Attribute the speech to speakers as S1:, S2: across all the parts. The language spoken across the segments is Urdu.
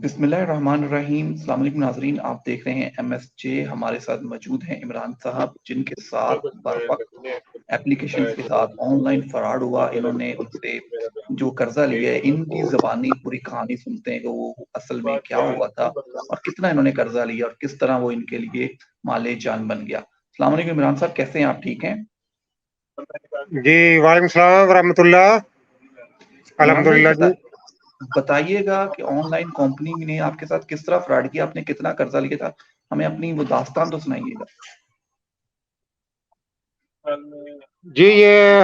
S1: بسم اللہ الرحمن الرحیم۔ السلام علیکم ناظرین، آپ دیکھ رہے ہیں ایم ایس جے۔ ہمارے ساتھ موجود ہیں عمران صاحب، جن کے ساتھ بروقت ایپلیکیشن کے ساتھ آن لائن فراڈ ہوا۔ انہوں نے ان سے جو قرضہ لیا ہے، ان کی زبانی پوری کہانی سنتے ہیں کہ وہ اصل میں کیا ہوا تھا اور کتنا انہوں نے قرضہ لیا اور کس طرح وہ ان کے لیے مال جان بن گیا۔ السلام علیکم عمران صاحب، کیسے ہیں آپ؟ ٹھیک ہیں
S2: جی؟ وعلیکم السلام ورحمۃ اللہ۔
S1: عمران بھائی
S2: الحمدللہ جی۔
S1: بتائیے گا کہ آن لائن کمپنی نے آپ کے ساتھ کس طرح فراڈ کیا، آپ نے کتنا قرضہ لیا تھا، ہمیں اپنی وہ داستان تو سنائیے گا۔
S2: جی یہ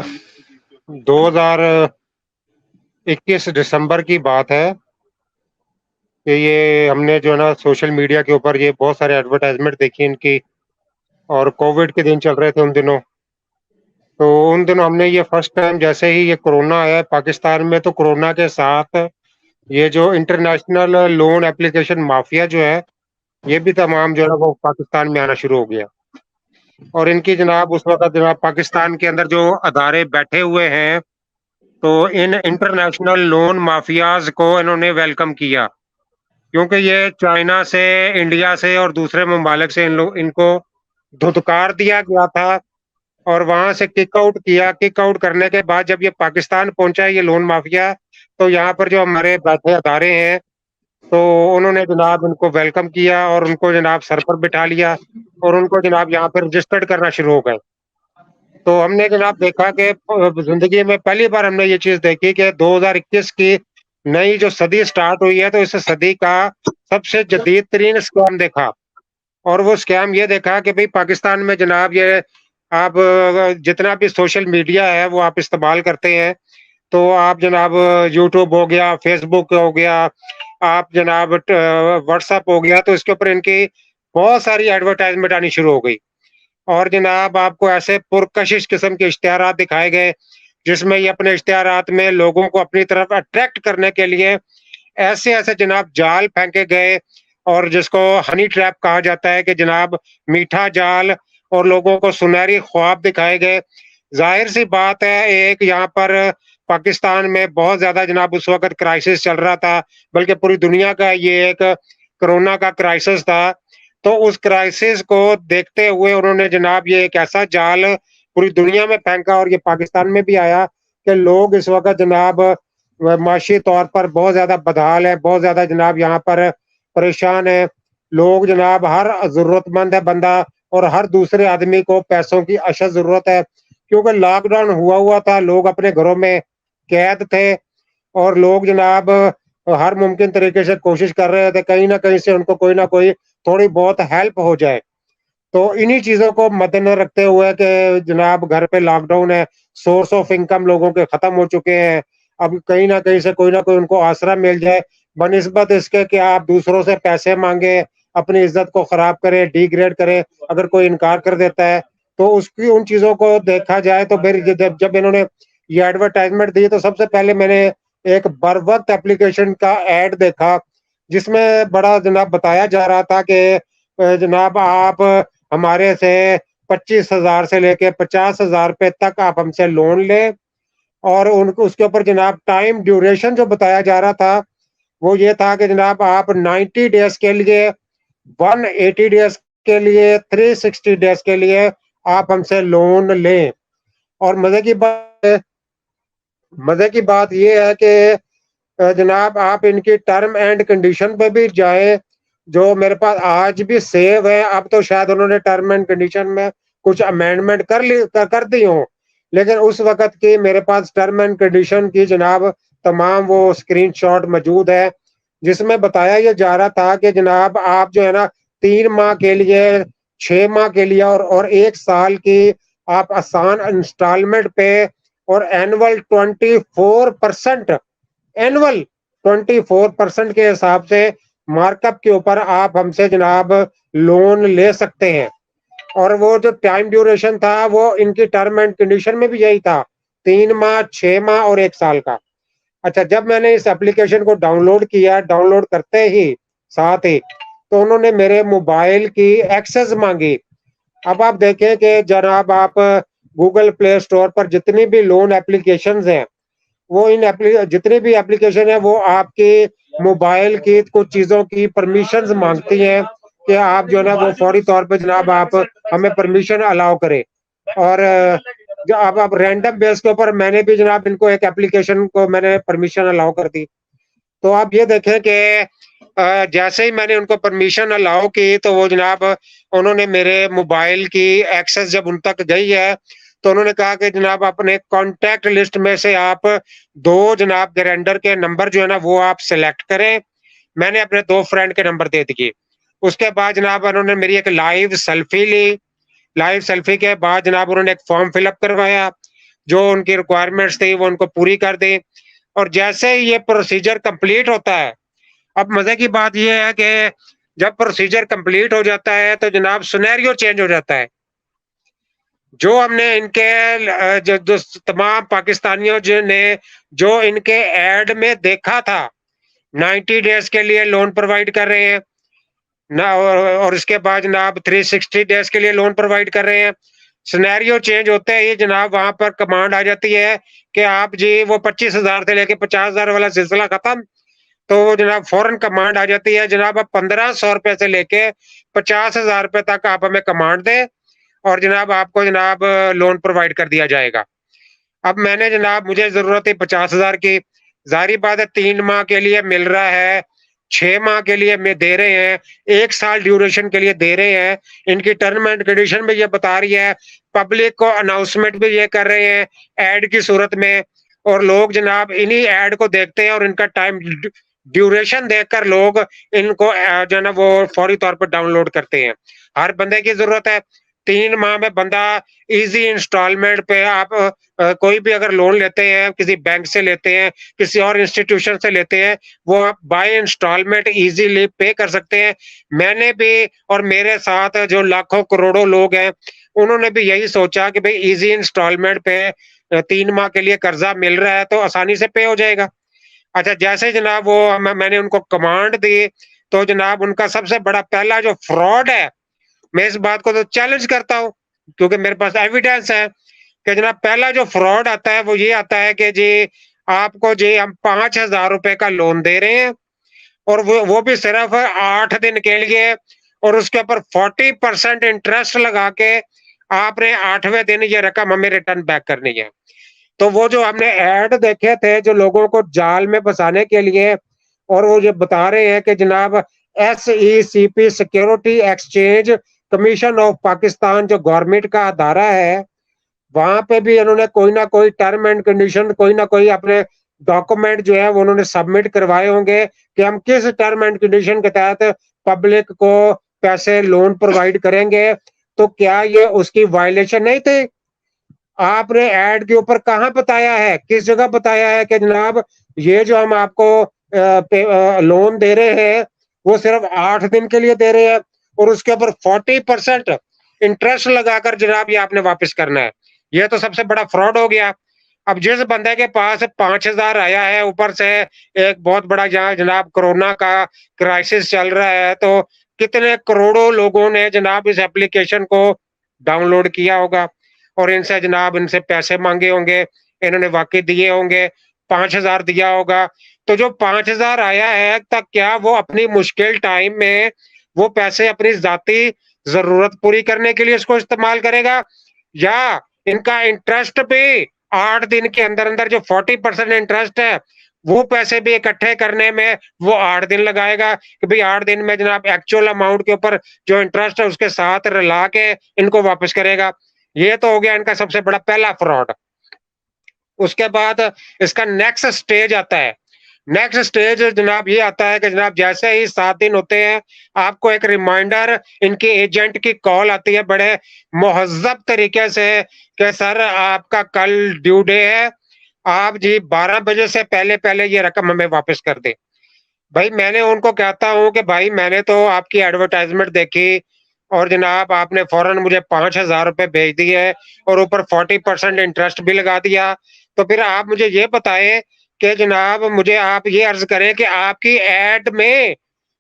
S2: 2021 دسمبر کی بات ہے کہ یہ ہم نے جو ہے نا سوشل میڈیا کے اوپر یہ بہت سارے ایڈورٹائزمنٹ دیکھی ان کی، اور کووڈ کے دن چل رہے تھے ان دنوں۔ تو ان دنوں ہم نے یہ فرسٹ ٹائم، جیسے ہی یہ کورونا آیا پاکستان میں، تو کورونا کے ساتھ یہ جو انٹرنیشنل لون اپلیکیشن مافیا جو ہے، یہ بھی تمام جو ہے وہ پاکستان میں آنا شروع ہو گیا۔ اور ان کی جناب اس وقت جناب پاکستان کے اندر جو ادارے بیٹھے ہوئے ہیں، تو ان انٹرنیشنل لون مافیاز کو انہوں نے ویلکم کیا، کیونکہ یہ چائنا سے، انڈیا سے اور دوسرے ممالک سے ان کو دھتکار دیا گیا تھا، اور وہاں سے کک آؤٹ کیا۔ کک آؤٹ کرنے کے بعد جب یہ پاکستان پہنچا یہ لون مافیا، تو یہاں پر جو ہمارے بیٹھے ادارے ہیں، تو انہوں نے جناب ان کو ویلکم کیا اور ان کو جناب سر پر بٹھا لیا، اور ان کو جناب یہاں پہ رجسٹرڈ کرنا شروع ہو گئے۔ تو ہم نے جناب دیکھا کہ زندگی میں پہلی بار ہم نے یہ چیز دیکھی کہ 2021 کی نئی جو صدی سٹارٹ ہوئی ہے، تو اس صدی کا سب سے جدید ترین اسکیم دیکھا۔ اور وہ اسکیم یہ دیکھا کہ بھئی پاکستان میں جناب یہ آپ جتنا بھی سوشل میڈیا ہے وہ آپ استعمال کرتے ہیں، تو آپ جناب یوٹیوب ہو گیا، فیس بک ہو گیا، آپ جناب واٹس ایپ ہو گیا، تو اس کے اوپر ان کی بہت ساری ایڈورٹائزمنٹ آنی شروع ہو گئی۔ اور جناب آپ کو ایسے پرکشش قسم کے اشتہارات دکھائے گئے، جس میں یہ اپنے اشتہارات میں لوگوں کو اپنی طرف اٹریکٹ کرنے کے لیے ایسے ایسے جناب جال پھینکے گئے، اور جس کو ہنی ٹریپ کہا جاتا ہے کہ جناب میٹھا جال، اور لوگوں کو سنہری خواب دکھائے گئے۔ ظاہر سی بات ہے، ایک یہاں پر پاکستان میں بہت زیادہ جناب اس وقت کرائسس چل رہا تھا، بلکہ پوری دنیا کا یہ ایک کرونا کا کرائسس تھا۔ تو اس کرائسس کو دیکھتے ہوئے انہوں نے جناب یہ ایک ایسا جال پوری دنیا میں پھینکا، اور یہ پاکستان میں بھی آیا کہ لوگ اس وقت جناب معاشی طور پر بہت زیادہ بدحال ہے، بہت زیادہ جناب یہاں پر پریشان ہے۔ لوگ جناب، ہر ضرورت مند ہے بندہ اور ہر دوسرے آدمی کو پیسوں کی اشد ضرورت ہے، کیونکہ لاک ڈاؤن ہوا تھا، لوگ اپنے گھروں میں قید تھے، اور لوگ جناب ہر ممکن طریقے سے کوشش کر رہے تھے کہیں نہ کہیں سے ان کو کوئی نہ کوئی تھوڑی بہت ہیلپ ہو جائے۔ تو انہی چیزوں کو مد نظر رکھتے ہوئے کہ جناب گھر پہ لاک ڈاؤن ہے، سورس آف انکم لوگوں کے ختم ہو چکے ہیں، اب کہیں نہ کہیں سے کوئی نہ کوئی ان کو آسرا مل جائے، بنسبت اس کے کہ آپ دوسروں سے پیسے مانگے، اپنی عزت کو خراب کرے، ڈی گریڈ کرے۔ اگر کوئی انکار کر دیتا ہے تو اس کی ان چیزوں کو دیکھا جائے تو پھر جب انہوں نے یہ ایڈورٹائزمنٹ دی، تو سب سے پہلے میں نے ایک بر وقت ایپلیکیشن کا ایڈ دیکھا، جس میں بڑا جناب بتایا جا رہا تھا کہ جناب آپ ہمارے سے 25,000 سے لے کے 50,000 روپے تک آپ ہم سے لون لیں، اور اس کے اوپر جناب ٹائم ڈیوریشن جو بتایا جا رہا تھا وہ یہ تھا کہ جناب آپ 90 ڈیز کے لیے، 180 ڈیز کے لیے، 360 ڈیز کے لیے آپ ہم سے لون لیں۔ اور مزے کی بات یہ ہے کہ جناب آپ ان کی ٹرم اینڈ کنڈیشن پہ بھی جائیں، جو میرے پاس آج بھی سیو ہے۔ اب تو شاید انہوں نے ٹرم اینڈ کنڈیشن میں کچھ امینڈمنٹ کر دی ہوں، لیکن اس وقت کی میرے پاس ٹرم اینڈ کنڈیشن کی جناب تمام وہ اسکرین شاٹ موجود ہے، جس میں بتایا یہ جا رہا تھا کہ جناب آپ جو ہے نا 3 ماہ کے لیے، 6 ماہ کے لیے اور 1 سال کی آپ آسان انسٹالمنٹ پہ، اور اینول 24%، اینول 24% کے حساب سے مارک اپ کے اوپر آپ ہم سے جناب لون لے سکتے ہیں۔ اور وہ جو ٹائم ڈیوریشن تھا وہ ان کی ٹرم اینڈ کنڈیشن میں بھی یہی تھا، 3 ماہ، 6 ماہ اور 1 سال کا۔ اچھا، جب میں نے اس اپلیکیشن کو ڈاؤن لوڈ کیا، ڈاؤن لوڈ کرتے ہی ساتھ ہی تو انہوں نے میرے موبائل کی ایکسس مانگی۔ اب آپ دیکھیں کہ جناب آپ گوگل پلے اسٹور پر جتنی بھی لون اپلیکیشنز ہیں، وہ جتنی بھی اپلیکیشن ہے وہ آپ کے موبائل کی کچھ چیزوں کی پرمیشنز مانگتی ہیں کہ آپ جو ہے نا وہ فوری طور پہ جناب آپ ہمیں پرمیشن الاؤ کریں. اور جو آپ رینڈم بیس کے اوپر میں نے بھی جناب ان کو ایک اپلیکیشن کو میں نے پرمیشن الاؤ کر دی. تو آپ یہ دیکھیں کہ جیسے ہی میں نے ان کو پرمیشن الاؤ کی تو وہ جناب انہوں نے میرے موبائل کی ایکسس جب ان تک گئی ہے تو انہوں نے کہا کہ جناب اپنے کانٹیکٹ لسٹ میں سے آپ 2 جناب گرینڈر کے نمبر جو ہے نا وہ آپ سلیکٹ کریں. میں نے اپنے 2 فرینڈ کے نمبر دے دیے. اس کے بعد جناب انہوں نے میری ایک لائیو سیلفی لی. لائیو سیلفی کے بعد جناب انہوں نے ایک فارم فل اپ کروایا, جو ان کی ریکوائرمنٹس تھی وہ ان کو پوری کر دی. اور جیسے ہی یہ پروسیجر کمپلیٹ ہوتا ہے, اب مزے کی بات یہ ہے کہ جب پروسیجر کمپلیٹ ہو جاتا ہے تو جناب سینیریو چینج ہو جاتا ہے. جو ہم نے ان کے جو تمام پاکستانیوں نے جو ان کے ایڈ میں دیکھا تھا 90 ڈیز کے لیے لون پرووائڈ کر رہے ہیں اور اس کے بعد جناب 360 ڈیز کے لیے لون پرووائڈ کر رہے ہیں. سینیریو چینج ہوتے ہی جناب وہاں پر کمانڈ آ جاتی ہے کہ آپ جی وہ 25,000 سے لے کے 50,000 والا سلسلہ ختم. تو وہ جناب فوراً کمانڈ آ جاتی ہے, جناب آپ 1,500 روپے سے لے کے 50,000 روپے تک آپ ہمیں کمانڈ دیں اور جناب آپ کو جناب لون پرووائڈ کر دیا جائے گا. اب میں نے جناب مجھے ضرورت ہے 50,000 کی, ظاہری بات ہے 3 ماہ کے لیے مل رہا ہے, 6 ماہ کے لیے میں دے رہے ہیں, 1 سال ڈیوریشن کے لیے دے رہے ہیں. ان کی ٹرم اینڈ کنڈیشن بھی یہ بتا رہی ہے, پبلک کو اناؤنسمنٹ بھی یہ کر رہے ہیں ایڈ کی صورت میں, اور لوگ جناب انہی ایڈ کو دیکھتے ہیں اور ان کا ٹائم ڈیوریشن دیکھ کر لوگ ان کو جو ہے نا وہ فوری طور پر ڈاؤن لوڈ کرتے ہیں. ہر بندے کی ضرورت ہے. 3 ماہ میں بندہ ایزی انسٹالمنٹ پہ آپ کوئی بھی اگر لون لیتے ہیں, کسی بینک سے لیتے ہیں, کسی اور انسٹیٹیوشن سے لیتے ہیں, وہ آپ بائی انسٹالمنٹ ایزیلی پے کر سکتے ہیں. میں نے بھی اور میرے ساتھ جو لاکھوں کروڑوں لوگ ہیں انہوں نے بھی یہی سوچا کہ بھئی ایزی انسٹالمنٹ پہ 3 ماہ کے لیے قرضہ مل رہا ہے تو آسانی سے پے ہو جائے گا. اچھا جیسے جناب وہ میں نے ان کو کمانڈ دی تو جناب ان کا سب سے بڑا پہلا جو فراڈ ہے, میں اس بات کو تو چیلنج کرتا ہوں کیونکہ میرے پاس ایویڈنس ہے کہ جناب پہلا جو فراڈ آتا ہے وہ یہ آتا ہے کہ جی آپ کو جی ہم 5,000 روپے کا لون دے رہے ہیں اور وہ بھی صرف 8 دن کے لیے, اور اس کے اوپر 40% انٹرسٹ لگا کے آپ نے 8ویں دن یہ رقم ہمیں ریٹرن بیک کرنی ہے. تو وہ جو ہم نے ایڈ دیکھے تھے جو لوگوں کو جال میں پھنسانے کے لیے, اور وہ جو بتا رہے ہیں کہ جناب SECP security exchange commission of Pakistan جو گورنمنٹ کا ادارہ ہے, وہاں پہ بھی انہوں نے کوئی نہ کوئی ٹرم اینڈ کنڈیشن کوئی نہ کوئی اپنے ڈاکومنٹ جو ہے وہ انہوں نے سبمٹ کروائے ہوں گے کہ ہم کس ٹرم اینڈ کنڈیشن کے تحت پبلک کو پیسے لون پرووائڈ کریں گے. تو کیا یہ اس کی وائلیشن نہیں تھی؟ آپ نے ایڈ کے اوپر کہاں بتایا ہے, کس جگہ بتایا ہے کہ جناب یہ جو ہم آپ کو لون دے رہے ہیں وہ صرف 8 دن کے لیے دے رہے ہیں اور اس کے اوپر 40% انٹرسٹ لگا کر جناب یہ آپ نے واپس کرنا ہے. یہ تو سب سے بڑا فراڈ ہو گیا. اب جس بندے کے پاس 5,000 آیا ہے, اوپر سے ایک بہت بڑا جناب کورونا کا کرائسس چل رہا ہے, تو کتنے کروڑوں لوگوں نے جناب اس ایپلیکیشن کو ڈاؤن لوڈ کیا ہوگا اور ان سے جناب ان سے پیسے مانگے ہوں گے, انہوں نے واقعی دیے ہوں گے, 5,000 دیا ہوگا. تو جو 5,000 آیا ہے تک کیا وہ اپنی مشکل ٹائم میں وہ پیسے اپنی ذاتی ضرورت پوری کرنے کے لیے اس کو استعمال کرے گا, یا ان کا انٹرسٹ بھی 8 دن کے اندر اندر جو 40% انٹرسٹ ہے وہ پیسے بھی اکٹھے کرنے میں وہ 8 دن لگائے گا کہ بھئی 8 دن میں جناب ایکچوئل اماؤنٹ کے اوپر جو انٹرسٹ ہے اس کے ساتھ رلا کے ان کو واپس کرے گا. یہ تو ہو گیا ان کا سب سے بڑا پہلا فراڈ. اس کے بعد اس کا نیکسٹ سٹیج آتا ہے. نیکسٹ سٹیج جناب یہ آتا ہے کہ جناب جیسے ہی 7 دن ہوتے ہیں آپ کو ایک ریمائنڈر ان کے ایجنٹ کی کال آتی ہے بڑے مہذب طریقے سے کہ سر آپ کا کل ڈیو ڈے ہے, آپ جی 12 بجے سے پہلے یہ رقم ہمیں واپس کر دیں. بھائی میں نے ان کو کہتا ہوں کہ بھائی میں نے تو آپ کی ایڈورٹائزمنٹ دیکھی اور جناب آپ نے فوراً مجھے 5,000 روپے بھیج دیے اور اوپر 40% انٹرسٹ بھی لگا دیا, تو پھر آپ مجھے یہ بتائیں کہ جناب مجھے آپ یہ عرض کریں کہ آپ کی ایڈ میں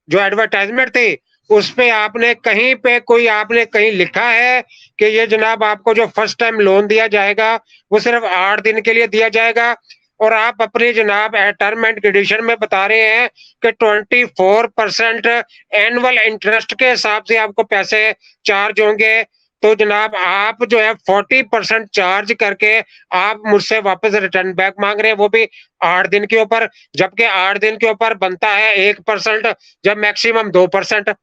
S2: جو ایڈورٹائزمنٹ تھی اس پہ آپ نے کہیں پہ کوئی آپ نے کہیں لکھا ہے کہ یہ جناب آپ کو جو فرسٹ ٹائم لون دیا جائے گا وہ صرف 8 دن کے لیے دیا جائے گا, اور آپ اپنی جناب ٹرم اینڈ کنڈیشن میں بتا رہے ہیں کہ 24% اینول انٹرسٹ کے حساب سے آپ کو پیسے چارج ہوں گے. تو جناب آپ جو ہے 40% چارج کر کے آپ مجھ سے واپس ریٹرن بیک مانگ رہے ہیں، وہ بھی 8 دن کے اوپر، جبکہ 8 دن کے اوپر بنتا ہے 1%، جب میکسیمم 2%.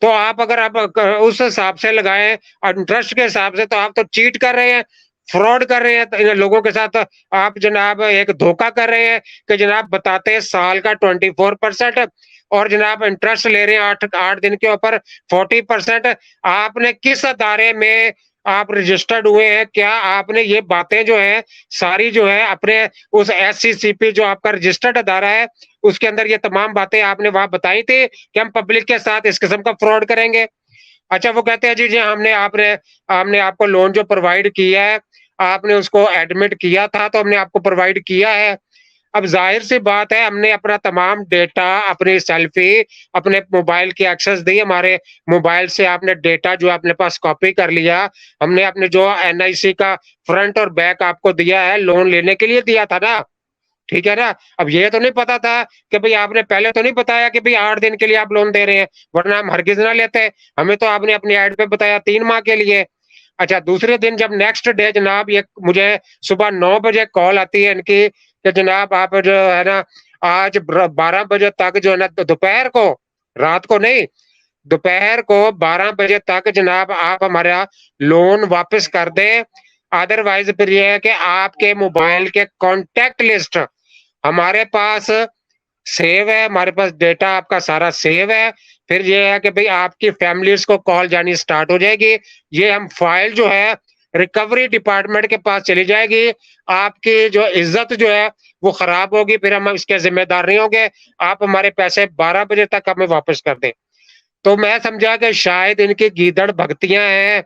S2: تو آپ اگر آپ اس حساب سے لگائیں انٹرسٹ کے حساب سے، تو آپ تو چیٹ کر رہے ہیں، فراڈ کر رہے ہیں لوگوں کے ساتھ. آپ جناب ایک دھوکہ کر رہے ہیں کہ جناب بتاتے ہیں سال کا 24%، اور جناب انٹرسٹ لے رہے ہیں 8 دن کے اوپر 40%. آپ نے کس ادارے میں آپ رجسٹرڈ ہوئے ہیں؟ کیا آپ نے یہ باتیں جو ہیں ساری جو ہے اپنے اس SCCP جو آپ کا رجسٹرڈ ادارہ ہے اس کے اندر یہ تمام باتیں آپ نے وہاں بتائی تھی کہ ہم پبلک کے ساتھ اس قسم کا فراڈ کریں گے؟ اچھا وہ کہتے ہیں جی ہم نے آپ کو لون جو پرووائڈ کیا ہے، آپ نے اس کو ایڈمٹ کیا تھا تو ہم نے آپ کو پرووائڈ کیا ہے. اب ظاہر سی بات ہے ہم نے اپنا تمام ڈیٹا، اپنی سیلفی، اپنے موبائل کی ایکسس دی، ہمارے موبائل سے آپ نے ڈیٹا جو اپنے پاس کاپی کر لیا. ہم نے اپنے جو NIC کا فرنٹ اور بیک آپ کو دیا ہے لون لینے کے لیے دیا تھا نا، ٹھیک ہے نا. اب یہ تو نہیں پتا تھا کہ بھئی آپ نے پہلے تو نہیں بتایا کہ بھئی 8 دن کے لیے آپ لون دے رہے ہیں، ورنہ ہم ہرگز نہ لیتے. ہمیں تو آپ نے اپنی ایڈ پہ بتایا 3 ماہ کے لیے. اچھا دوسرے دن جب نیکسٹ ڈے جناب یہ مجھے صبح 9 بجے کال آتی ہے ان کی کہ جناب آپ جو ہے نا آج 12 بجے تک جو ہے نا دوپہر کو، رات کو نہیں، دوپہر کو 12 بجے تک جناب آپ ہمارا لون واپس کر دیں، ادروائز پھر یہ ہے کہ آپ کے موبائل کے کانٹیکٹ لسٹ ہمارے پاس سیو ہے، ہمارے پاس ڈیٹا آپ کا سارا سیو ہے. پھر یہ ہے کہ بھئی آپ کی فیملیز کو کال جانی سٹارٹ ہو جائے گی، یہ ہم فائل جو ہے ریکوری ڈپارٹمنٹ کے پاس چلی جائے گی، آپ کی جو عزت جو ہے وہ خراب ہوگی، پھر ہم اس کے ذمہ دار نہیں ہوں گے. آپ ہمارے پیسے 12 بجے تک ہمیں واپس کر دیں. تو میں سمجھا کہ شاید ان کی گیدڑ بھگتیاں ہیں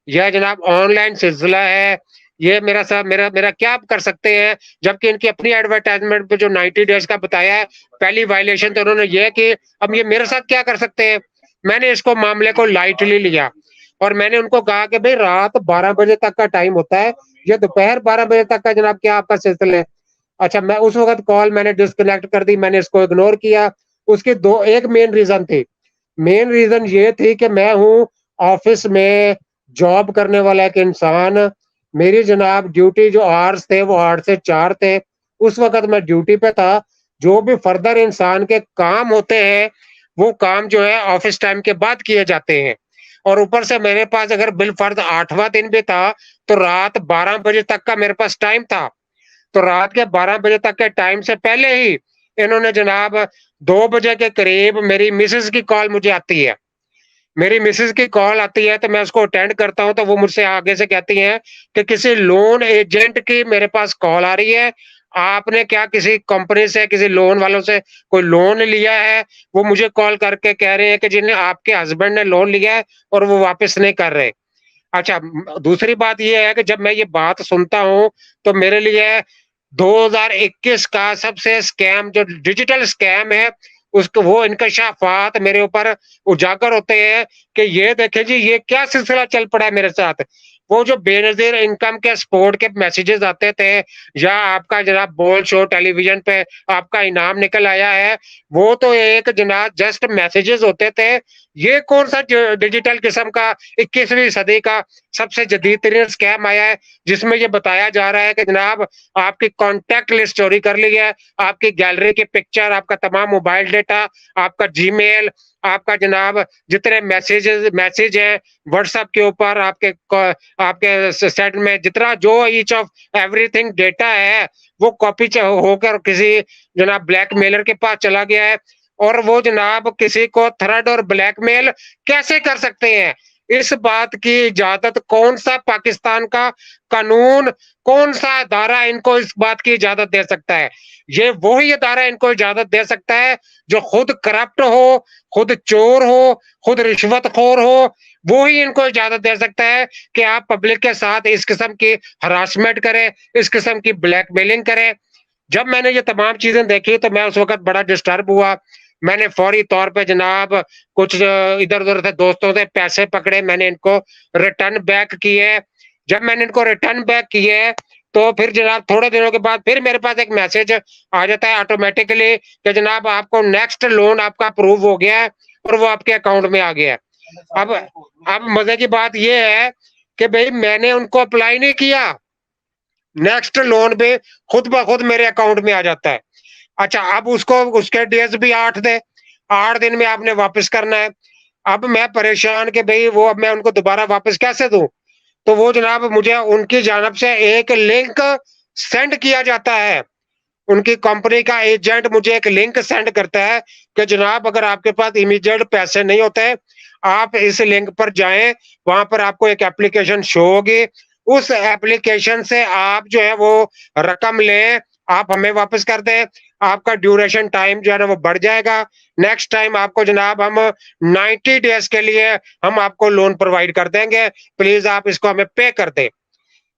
S2: یا جناب آن لائن سلسلہ ہے. یہ میرا کیا کر سکتے ہیں، جبکہ ان کی اپنی ایڈورٹائزمنٹ پہ جو 90 ڈیز کا بتایا ہے پہلی وائلیشن تو انہوں نے یہ کہ اب یہ میرے ساتھ کیا کر سکتے ہیں. میں نے اس کو معاملے کو لائٹلی لیا اور میں نے ان کو کہا کہ بھئی رات 12 بجے تک کا ٹائم ہوتا ہے، یہ دوپہر 12 بجے تک کا جناب کیا آپ کا سلسلہ ہے. اچھا میں اس وقت کال میں نے ڈسکنیکٹ کر دی، میں نے اس کو اگنور کیا. اس کی ایک مین ریزن تھی، مین ریزن یہ تھی کہ میں ہوں آفس میں جاب کرنے والا ایک انسان، میری جناب ڈیوٹی جو آرز تھے وہ 8 سے 4 تھے، اس وقت میں ڈیوٹی پہ تھا. جو بھی فردر انسان کے کام ہوتے ہیں وہ کام جو ہے آفس ٹائم کے بعد کیے جاتے ہیں. اور اوپر سے میرے پاس اگر بالفرض 8واں دن بھی تھا تو رات 12 بجے تک کا میرے پاس ٹائم تھا. تو رات کے 12 بجے تک کے ٹائم سے پہلے ہی انہوں نے جناب 2 بجے کے قریب میری مسز کی کال مجھے آتی ہے. میری مسز کی کال آتی ہے تو میں اس کو اٹینڈ کرتا ہوں تو وہ مجھ سے آگے سے کہتی ہیں کہ کسی لون ایجنٹ کی میرے پاس کال آ رہی ہے، آپ نے کیا کسی کمپنی سے، کسی لون والوں سے کوئی لون لیا ہے؟ وہ مجھے کال کر کے کہہ رہے ہیں کہ جنہیں آپ کے ہسبینڈ نے لون لیا ہے اور وہ واپس نہیں کر رہے. اچھا دوسری بات یہ ہے کہ جب میں یہ بات سنتا ہوں تو میرے لیے 2021 کا سب سے سکیم جو ڈیجیٹل سکیم ہے اس کو وہ انکشافات میرے اوپر اجاگر ہوتے ہیں کہ یہ دیکھیں جی یہ کیا سلسلہ چل پڑا ہے میرے ساتھ. وہ جو بے نظیر انکم کے سپورٹ کے میسیجز آتے تھے یا آپ کا جناب بول شو ٹیلی ویژن پہ آپ کا انعام نکل آیا ہے، وہ تو ایک جناب جسٹ میسیجز ہوتے تھے. یہ کون سا ڈیجیٹل قسم کا 21ویں صدی کا سب سے جدید ترین سکیم آیا ہے جس میں یہ بتایا جا رہا ہے کہ جناب آپ کی کانٹیکٹ لسٹ چوری کر لی ہے، آپ کی گیلری کی پکچر، آپ کا تمام موبائل ڈیٹا، آپ کا جی میل، آپ کا جناب جتنے میسیج ہیں واٹس ایپ کے اوپر، آپ کے سیٹ میں جتنا جو each of every thing data ہے وہ کاپی ہو کر کسی جناب بلیک میلر کے پاس چلا گیا ہے. اور وہ جناب کسی کو تھرڈ اور بلیک میل کیسے کر سکتے ہیں؟ اس بات کی اجازت کون سا پاکستان کا قانون، کون سا ادارہ ان کو اس بات کی اجازت دے سکتا ہے؟ یہ وہی ادارہ ان کو اجازت دے سکتا ہے جو خود کرپٹ ہو، خود چور ہو، خود رشوت خور ہو. وہی ان کو اجازت دے سکتا ہے کہ آپ پبلک کے ساتھ اس قسم کی ہراسمنٹ کریں، اس قسم کی بلیک میلنگ کریں. جب میں نے یہ تمام چیزیں دیکھی تو میں اس وقت بڑا ڈسٹرب ہوا. میں نے فوری طور پہ جناب کچھ ادھر ادھر سے دوستوں سے پیسے پکڑے، میں نے ان کو ریٹرن بیک کیے. جب میں نے ان کو ریٹرن بیک کیے تو پھر جناب تھوڑے دنوں کے بعد پھر میرے پاس ایک میسج آ جاتا ہے آٹومیٹکلی کہ جناب آپ کو نیکسٹ لون آپ کا اپروو ہو گیا ہے اور وہ آپ کے اکاؤنٹ میں آ گیا ہے۔ اب مزے کی بات یہ ہے کہ بھئی میں نے ان کو اپلائی نہیں کیا، نیکسٹ لون بھی خود بخود میرے اکاؤنٹ میں آ جاتا ہے۔ اچھا اب اس کے ڈیز بھی 8 دن میں آپ نے واپس کرنا ہے۔ اب میں پریشان کہ بھئی وہ اب میں ان کو دوبارہ واپس کیسے دوں؟ تو وہ جناب مجھے ان کی جانب سے ایک لنک سینڈ کیا جاتا ہے، ان کی کمپنی کا ایجنٹ مجھے ایک لنک سینڈ کرتا ہے کہ جناب اگر آپ کے پاس امیڈیٹ پیسے نہیں ہوتے آپ اس لنک پر جائیں، وہاں پر آپ کو ایک ایپلیکیشن شو ہوگی، اس ایپلیکیشن سے آپ جو ہے وہ رقم لیں، آپ ہمیں واپس کر دیں، آپ کا ڈیوریشن ٹائم جو ہے نا وہ بڑھ جائے گا، نیکسٹ ٹائم آپ کو جناب ہم 90 ڈیز کے لیے ہم آپ کو لون پرووائڈ کر دیں گے، پلیز آپ اس کو ہمیں پے کر دیں۔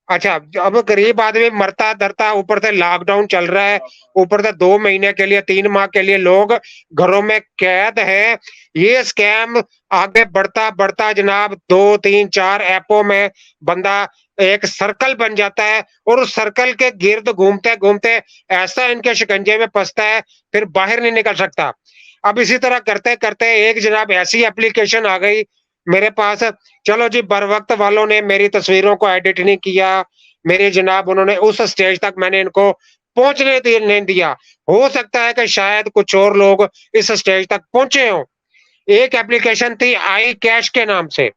S2: اچھا اب غریب آدمی مرتا درتا، اوپر سے لاک ڈاؤن چل رہا ہے، اوپر سے 2 مہینے کے لیے 3 ماہ کے لیے لوگ گھروں میں قید ہے، یہ سکیم آگے بڑھتا بڑھتا جناب 2 3 4 ایپوں میں بندہ ایک سرکل بن جاتا ہے، اور اس سرکل کے گرد گھومتے گھومتے ایسا ان کے شکنجے میں پھنستا ہے پھر باہر نہیں نکل سکتا۔ اب اسی طرح کرتے کرتے ایک جناب ایسی ایپلیکیشن آ گئی میرے پاس، چلو جی بر وقت والوں نے میری تصویروں کو ایڈٹ نہیں کیا، میری جناب انہوں نے اس سٹیج تک میں نے ان کو پہنچنے نہیں دیا، ہو سکتا ہے کہ شاید کچھ اور لوگ اس سٹیج تک پہنچے ہوں۔ ایک ایپلیکیشن تھی آئی کیش کے نام سے،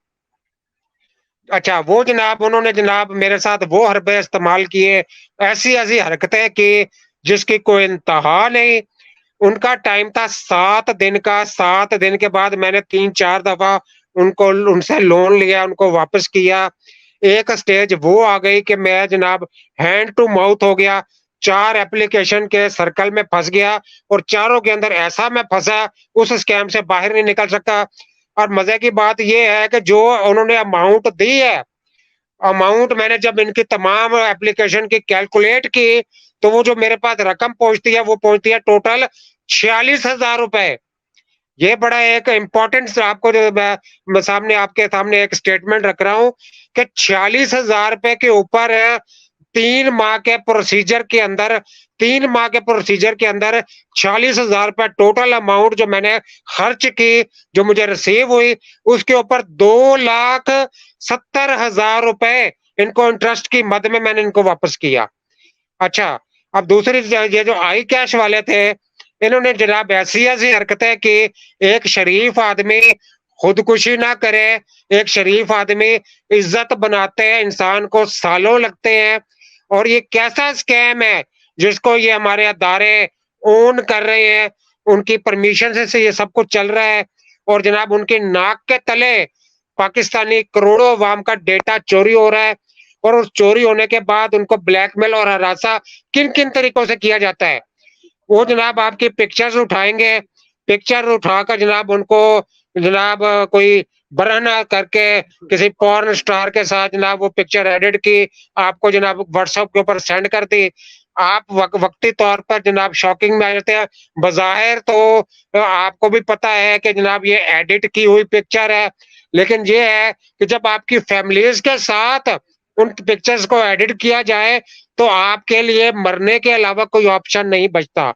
S2: اچھا وہ جناب انہوں نے جناب میرے ساتھ وہ حربے استعمال کیے، ایسی ایسی حرکتیں کی جس کی کوئی انتہا نہیں۔ ان کا ٹائم تھا 7 دن کا، 7 دن کے بعد میں نے 3 4 دفعہ ان سے لون لیا، ان کو واپس کیا۔ ایک سٹیج وہ آ گئی کہ میں جناب ہینڈ ٹو ماؤتھ ہو گیا، 4 ایپلیکیشن کے سرکل میں پھنس گیا، اور چاروں کے اندر ایسا میں پھنسا اس اسکیم سے باہر نہیں نکل سکتا۔ اور مزے کی بات یہ ہے کہ جو انہوں نے اماؤنٹ دی ہے، اماؤنٹ میں نے جب ان کی تمام ایپلیکیشن کی کیلکولیٹ کی تو وہ جو میرے پاس رقم پہنچتی ہے وہ پہنچتی ہے ٹوٹل 46,000 روپے۔ یہ بڑا ایک امپورٹنٹ آپ کو جو میں سامنے آپ کے سامنے ایک سٹیٹمنٹ رکھ رہا ہوں کہ 46,000 روپے کے اوپر 3 ماہ کے پروسیجر کے اندر 46,000 روپے ٹوٹل اماؤنٹ جو میں نے خرچ کی، جو مجھے ریسیو ہوئی، اس کے اوپر 2,70,000 روپے ان کو انٹرسٹ کی مد میں نے ان کو واپس کیا۔ اچھا اب دوسری یہ جو آئی کیش والے تھے، انہوں نے جناب ایسی ایسی حرکتیں کی، ایک شریف آدمی خودکشی نہ کرے، ایک شریف آدمی عزت بناتے ہیں انسان کو سالوں لگتے ہیں، اور یہ کیسا سکیم ہے جس کو یہ ہمارے ادارے اون کر رہے ہیں، ان کی پرمیشن سے یہ سب کچھ چل رہا ہے، اور جناب ان کی ناک کے تلے پاکستانی کروڑوں عوام کا ڈیٹا چوری ہو رہا ہے، اور اس چوری ہونے کے بعد ان کو بلیک میل اور ہراساں کن کن طریقوں سے کیا جاتا ہے۔ وہ جناب آپ کی پکچرز اٹھائیں گے، پکچر اٹھا کر جناب ان کو جناب کوئی برہنہ کر کے کسی پورن سٹار کے ساتھ جناب وہ پکچر ایڈٹ کی، آپ کو جناب واٹس ایپ کے اوپر سینڈ کر دی، آپ وقتی طور پر جناب شاکنگ میں آ جاتے ہیں۔ بظاہر تو آپ کو بھی پتا ہے کہ جناب یہ ایڈٹ کی ہوئی پکچر ہے، لیکن یہ ہے کہ جب آپ کی فیملیز کے ساتھ ان پکچرز کو ایڈٹ کیا جائے تو آپ کے لیے مرنے کے علاوہ کوئی آپشن نہیں بچتا،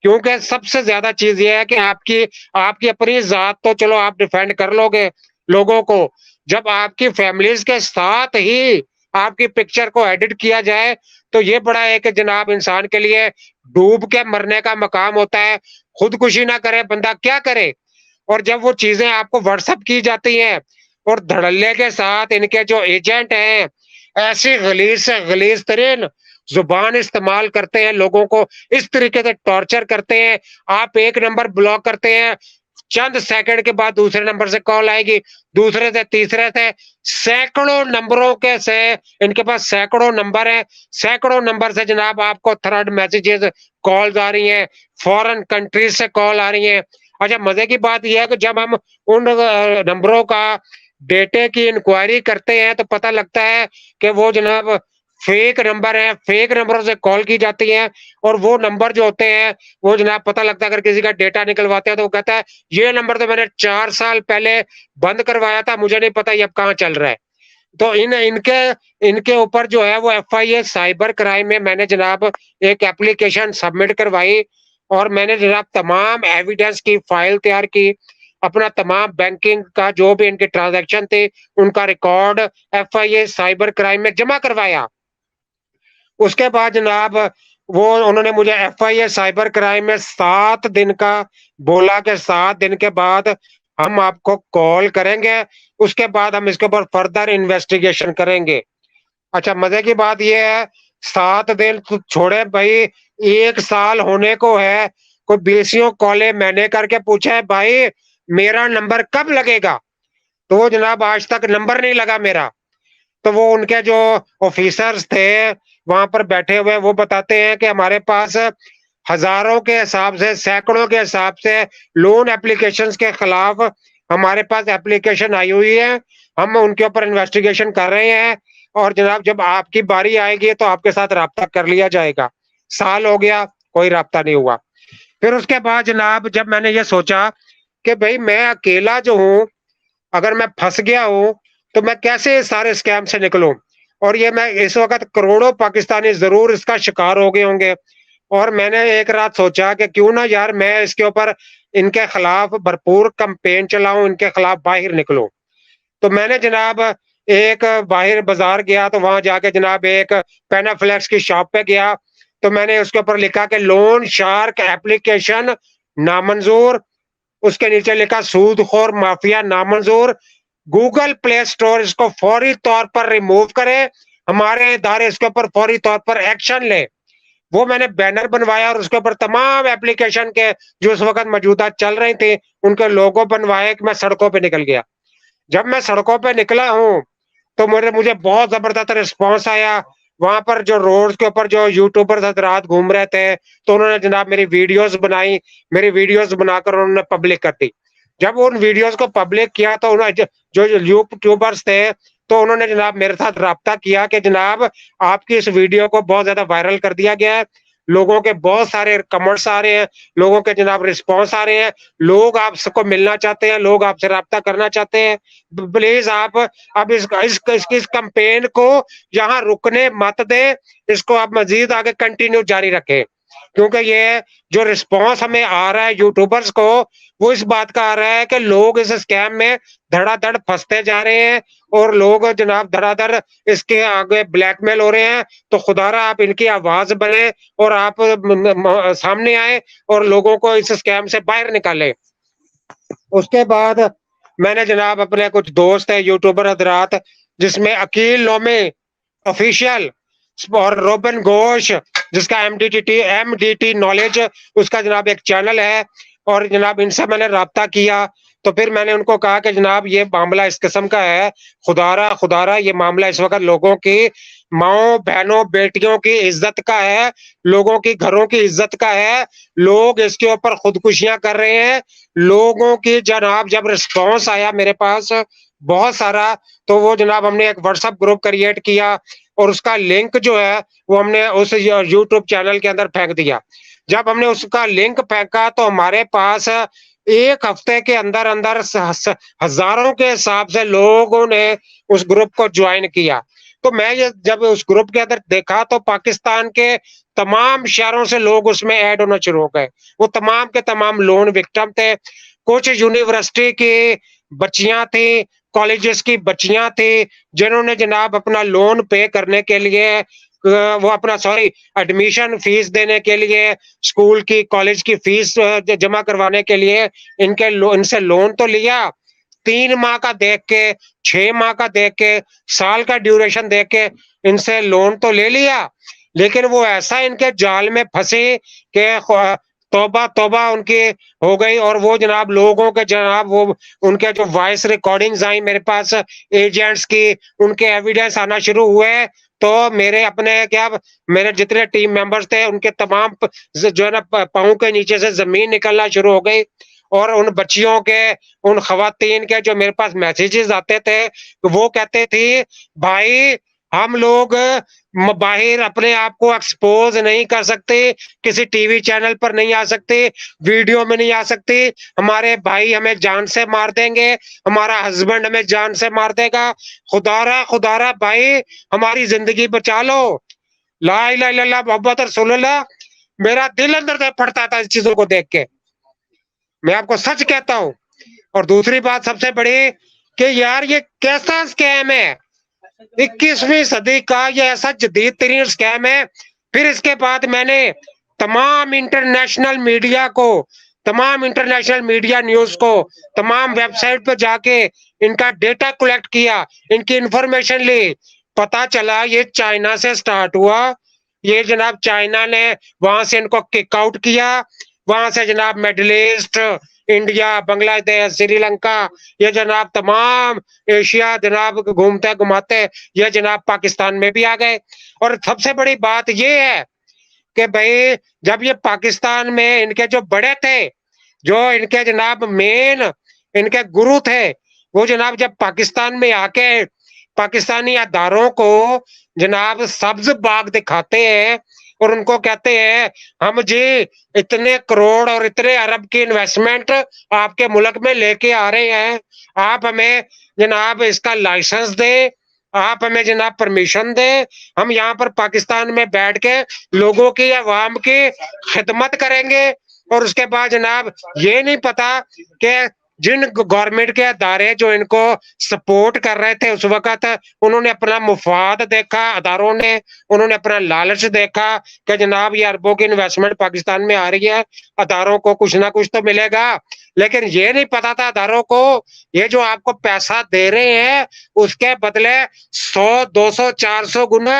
S2: کیونکہ سب سے زیادہ چیز یہ ہے کہ آپ کی اپنی ذات تو چلو آپ ڈیفینڈ کر لو گے لوگوں کو، جب آپ کی فیملیز کے ساتھ ہی آپ کی پکچر کو ایڈٹ کیا جائے تو یہ بڑا ایک جناب انسان کے لیے ڈوب کے مرنے کا مقام ہوتا ہے۔ خودکشی نہ کرے بندہ کیا کرے؟ اور جب وہ چیزیں آپ کو واٹس ایپ کی جاتی ہیں اور دھڑلے کے ساتھ ان کے جو ایجنٹ ہیں ایسی غلیظ سے غلیظ ترین زبان استعمال کرتے ہیں، لوگوں کو اس طریقے سے ٹارچر کرتے ہیں، آپ ایک نمبر بلاک کرتے ہیں، چند سیکنڈ کے بعد دوسرے نمبر سے کال آئے گی، دوسرے سے تیسرے سے، سینکڑوں نمبروں کے سے ان کے پاس سینکڑوں نمبر ہیں، سینکڑوں نمبر سے جناب آپ کو تھرڈ میسیجز کالز آ رہی ہیں، فورن کنٹریز سے کال آ رہی ہیں۔ اچھا مزے کی بات یہ ہے کہ جب ہم ان نمبروں کا ڈیٹے کی انکوائری کرتے ہیں تو پتہ لگتا ہے کہ وہ جناب فیک نمبر ہیں، فیک نمبروں سے کال کی جاتی ہیں، اور وہ نمبر جو ہوتے ہیں وہ جناب پتہ لگتا ہے اگر کسی کا ڈیٹا نکلواتے ہیں تو وہ کہتا ہے یہ نمبر تو میں نے 4 سال پہلے بند کروایا تھا، مجھے نہیں پتا یہ اب کہاں چل رہا ہے۔ تو ان کے اوپر جو ہے وہ FIA سائبر کرائم میں نے جناب ایک اپلیکیشن سبمٹ کروائی، اور میں نے جناب تمام ایویڈنس کی فائل تیار کی، اپنا تمام بینکنگ کا جو بھی ان کے ٹرانزیکشن تھے ان کا ریکارڈ FIA سائبر کرائم میں جمع کروایا۔ اس کے بعد جناب وہ انہوں نے مجھے FIA سائبر کرائم میں 7 دن کا بولا کہ 7 دن کے بعد ہم آپ کو کال کریں گے، اس کے بعد ہم اس کے اوپر فردر انویسٹیگیشن کریں گے۔ اچھا مزے کی بات یہ ہے 7 دن چھوڑے بھائی، 1 سال ہونے کو ہے، کوئی 20 کالیں میں نے کر کے پوچھا ہے بھائی میرا نمبر کب لگے گا، تو وہ جناب آج تک نمبر نہیں لگا میرا۔ تو وہ ان کے جو آفیسرز تھے وہاں پر بیٹھے ہوئے وہ بتاتے ہیں کہ ہمارے پاس ہزاروں کے حساب سے، سینکڑوں کے حساب سے لون اپلیکیشنز کے خلاف ہمارے پاس اپلیکیشن آئی ہوئی ہے، ہم ان کے اوپر انویسٹیگیشن کر رہے ہیں، اور جناب جب آپ کی باری آئے گی تو آپ کے ساتھ رابطہ کر لیا جائے گا۔ سال ہو گیا کوئی رابطہ نہیں ہوا۔ پھر اس کے بعد جناب جب میں نے یہ سوچا کہ بھائی میں اکیلا جو ہوں، اگر میں پھنس گیا ہوں تو میں کیسے سارے اسکیم سے نکلوں، اور یہ میں اس وقت کروڑوں پاکستانی ضرور اس کا شکار ہو گئے ہوں گے، اور میں نے ایک رات سوچا کہ کیوں نہ یار میں اس کے اوپر ان کے خلاف بھرپور کمپین چلاؤں، ان کے خلاف باہر نکلوں۔ تو میں نے جناب ایک باہر بازار گیا، تو وہاں جا کے جناب ایک پینافلیکس کی شاپ پہ گیا، تو میں نے اس کے اوپر لکھا کہ لون شارک ایپلیکیشن نامنظور، اس کے نیچے لکھا سود خور مافیا نامنظور، گوگل پلے سٹور اس کو فوری طور پر ریموو کرے، ہمارے ادارے اس کے اوپر فوری طور پر ایکشن لے۔ وہ میں نے بینر بنوایا اور اس کے اوپر تمام ایپلیکیشن کے جو اس وقت موجودہ چل رہی تھی ان کے لوگو بنوائے کہ میں سڑکوں پہ نکل گیا۔ جب میں سڑکوں پہ نکلا ہوں تو مجھے بہت زبردست رسپانس آیا۔ وہاں پر جو روڈ کے اوپر جو یوٹیوبر حضرات گھوم رہے تھے تو انہوں نے جناب میری ویڈیوز بنائی، میری ویڈیوز بنا کر انہوں نے پبلک کر دی۔ جب ان ویڈیوز کو پبلک کیا تو جو یوٹیوبرز تھے تو انہوں نے جناب میرے ساتھ رابطہ کیا کہ جناب آپ کی اس ویڈیو کو بہت زیادہ وائرل کر دیا گیا ہے، لوگوں کے بہت سارے کمنٹس آ رہے ہیں، لوگوں کے جناب رسپانس آ رہے ہیں، لوگ آپ سے کو ملنا چاہتے ہیں، لوگ آپ سے رابطہ کرنا چاہتے ہیں، پلیز آپ اب اس کمپین کو یہاں رکنے مت دیں، اس کو آپ مزید آگے کنٹینیو جاری رکھیں، کیونکہ یہ جو رسپانس ہمیں آ رہا ہے یوٹیوبرز کو وہ اس بات کا آ رہا ہے کہ لوگ اس اسکیم میں دھڑا دھڑ پھنستے جا رہے ہیں، اور لوگ جناب دھڑا دھڑ اس کے آگے بلیک میل ہو رہے ہیں۔ تو خدا را آپ ان کی آواز بنے اور آپ سامنے آئے اور لوگوں کو اس اسکیم سے باہر نکالے۔ اس کے بعد میں نے جناب اپنے کچھ دوست ہیں یوٹیوبر حضرات، جس میں عقیل لومی آفیشیل اور روبن گوش جس کا MDT نالج اس کا جناب ایک چینل ہے، اور جناب ان سے میں نے رابطہ کیا۔ تو پھر میں نے ان کو کہا کہ جناب یہ معاملہ اس قسم کا ہے، خدا را یہ معاملہ اس وقت لوگوں کی ماؤں بہنوں بیٹیوں کی عزت کا ہے، لوگوں کی گھروں کی عزت کا ہے، لوگ اس کے اوپر خودکشیاں کر رہے ہیں۔ لوگوں کی جناب جب رسپانس آیا میرے پاس بہت سارا، تو وہ جناب ہم نے ایک واٹس ایپ گروپ کریٹ کیا، اور اس کا لنک جو ہے وہ ہم نے اس یوٹیوب چینل کے اندر پھینک دیا۔ جب ہم نے اس کا لنک پھینکا تو ہمارے پاس ایک ہفتے کے اندر ہزاروں کے حساب سے لوگوں نے اس گروپ کو جوائن کیا۔ تو میں جب اس گروپ کے اندر دیکھا تو پاکستان کے تمام شہروں سے لوگ اس میں ایڈ ہونا شروع ہو گئے، وہ تمام کے تمام لون وکٹم تھے۔ کچھ یونیورسٹی کی بچیاں تھیں، کالجز کی بچیاں تھیں، جنہوں نے جناب اپنا لون پے کرنے کے لیے وہ اپنا ایڈمیشن فیس دینے کے لیے، اسکول کی کالج کی فیس جمع کروانے کے لیے ان سے لون تو لیا، 3 ماہ کا دیکھ کے، 6 ماہ کا دیکھ کے، سال کا ڈیوریشن دیکھ کے ان سے لون تو لے لیا، لیکن وہ ایسا ان کے جال میں پھنسی کہ توبہ توبہ ان کی ہو گئی۔ اور وہ جناب لوگوں کے جناب وہ ان کے جو وائس ریکارڈنگز آئیں میرے پاس ایجنٹس کی، ان کے ایویڈنس آنا شروع ہوئے، تو میرے جتنے ٹیم ممبرز تھے ان کے تمام جو ہے نا پاؤں کے نیچے سے زمین نکلنا شروع ہو گئی، اور ان بچیوں کے، ان خواتین کے جو میرے پاس میسیجز آتے تھے وہ کہتے تھی بھائی ہم لوگ باہر اپنے آپ کو ایکسپوز نہیں کر سکتے، کسی ٹی وی چینل پر نہیں آ سکتے، ویڈیو میں نہیں آ سکتے، ہمارے بھائی ہمیں جان سے مار دیں گے، ہمارا ہسبینڈ ہمیں جان سے مار دے گا، خدا را بھائی ہماری زندگی بچا لو، لا الہ الا اللہ محمد رسول اللہ۔ میرا دل اندر سے پھٹتا تھا اس چیزوں کو دیکھ کے، میں آپ کو سچ کہتا ہوں۔ اور دوسری بات سب سے بڑی کہ یار یہ کیسا اسکیم ہے، 21ویں صدی کا یہ ایسا جدید ترین اسکیم ہے۔ پھر اس کے بعد میں نے تمام انٹرنیشنل میڈیا کو، تمام انٹرنیشنل میڈیا نیوز کو، تمام ویب سائٹ پہ جا کے ان کا ڈیٹا کلیکٹ کیا، ان کی انفارمیشن لی، پتا چلا یہ چائنا سے سٹارٹ ہوا، یہ جناب چائنا نے وہاں سے ان کو کک آؤٹ کیا، وہاں سے جناب میڈل ایسٹ، انڈیا، بنگلہ دیش، سری لنکا، یہ جناب تمام ایشیا جناب گھومتے گھماتے یہ جناب پاکستان میں بھی آ گئے۔ اور سب سے بڑی بات یہ ہے کہ بھائی جب یہ پاکستان میں ان کے جو بڑے تھے، جو ان کے جناب مین ان کے گرو تھے، وہ جناب جب پاکستان میں آ کے پاکستانی اداروں کو جناب سبز باغ دکھاتے ہیں اور ان کو کہتے ہیں ہم جی اتنے کروڑ اور اتنے ارب کی انویسٹمنٹ آپ کے ملک میں لے کے آ رہے ہیں، آپ ہمیں جناب اس کا لائسنس دیں، آپ ہمیں جناب پرمیشن دیں، ہم یہاں پر پاکستان میں بیٹھ کے لوگوں کی، عوام کی خدمت کریں گے۔ اور اس کے بعد جناب یہ نہیں پتا کہ جن گورنمنٹ کے ادارے جو ان کو سپورٹ کر رہے تھے اس وقت، انہوں نے اپنا مفاد دیکھا، اداروں نے انہوں نے اپنا لالچ دیکھا کہ جناب یہ اربوں کی انویسٹمنٹ پاکستان میں آ رہی ہے، اداروں کو کچھ نہ کچھ تو ملے گا۔ لیکن یہ نہیں پتا تھا اداروں کو یہ جو آپ کو پیسہ دے رہے ہیں اس کے بدلے 100 200 400 گنا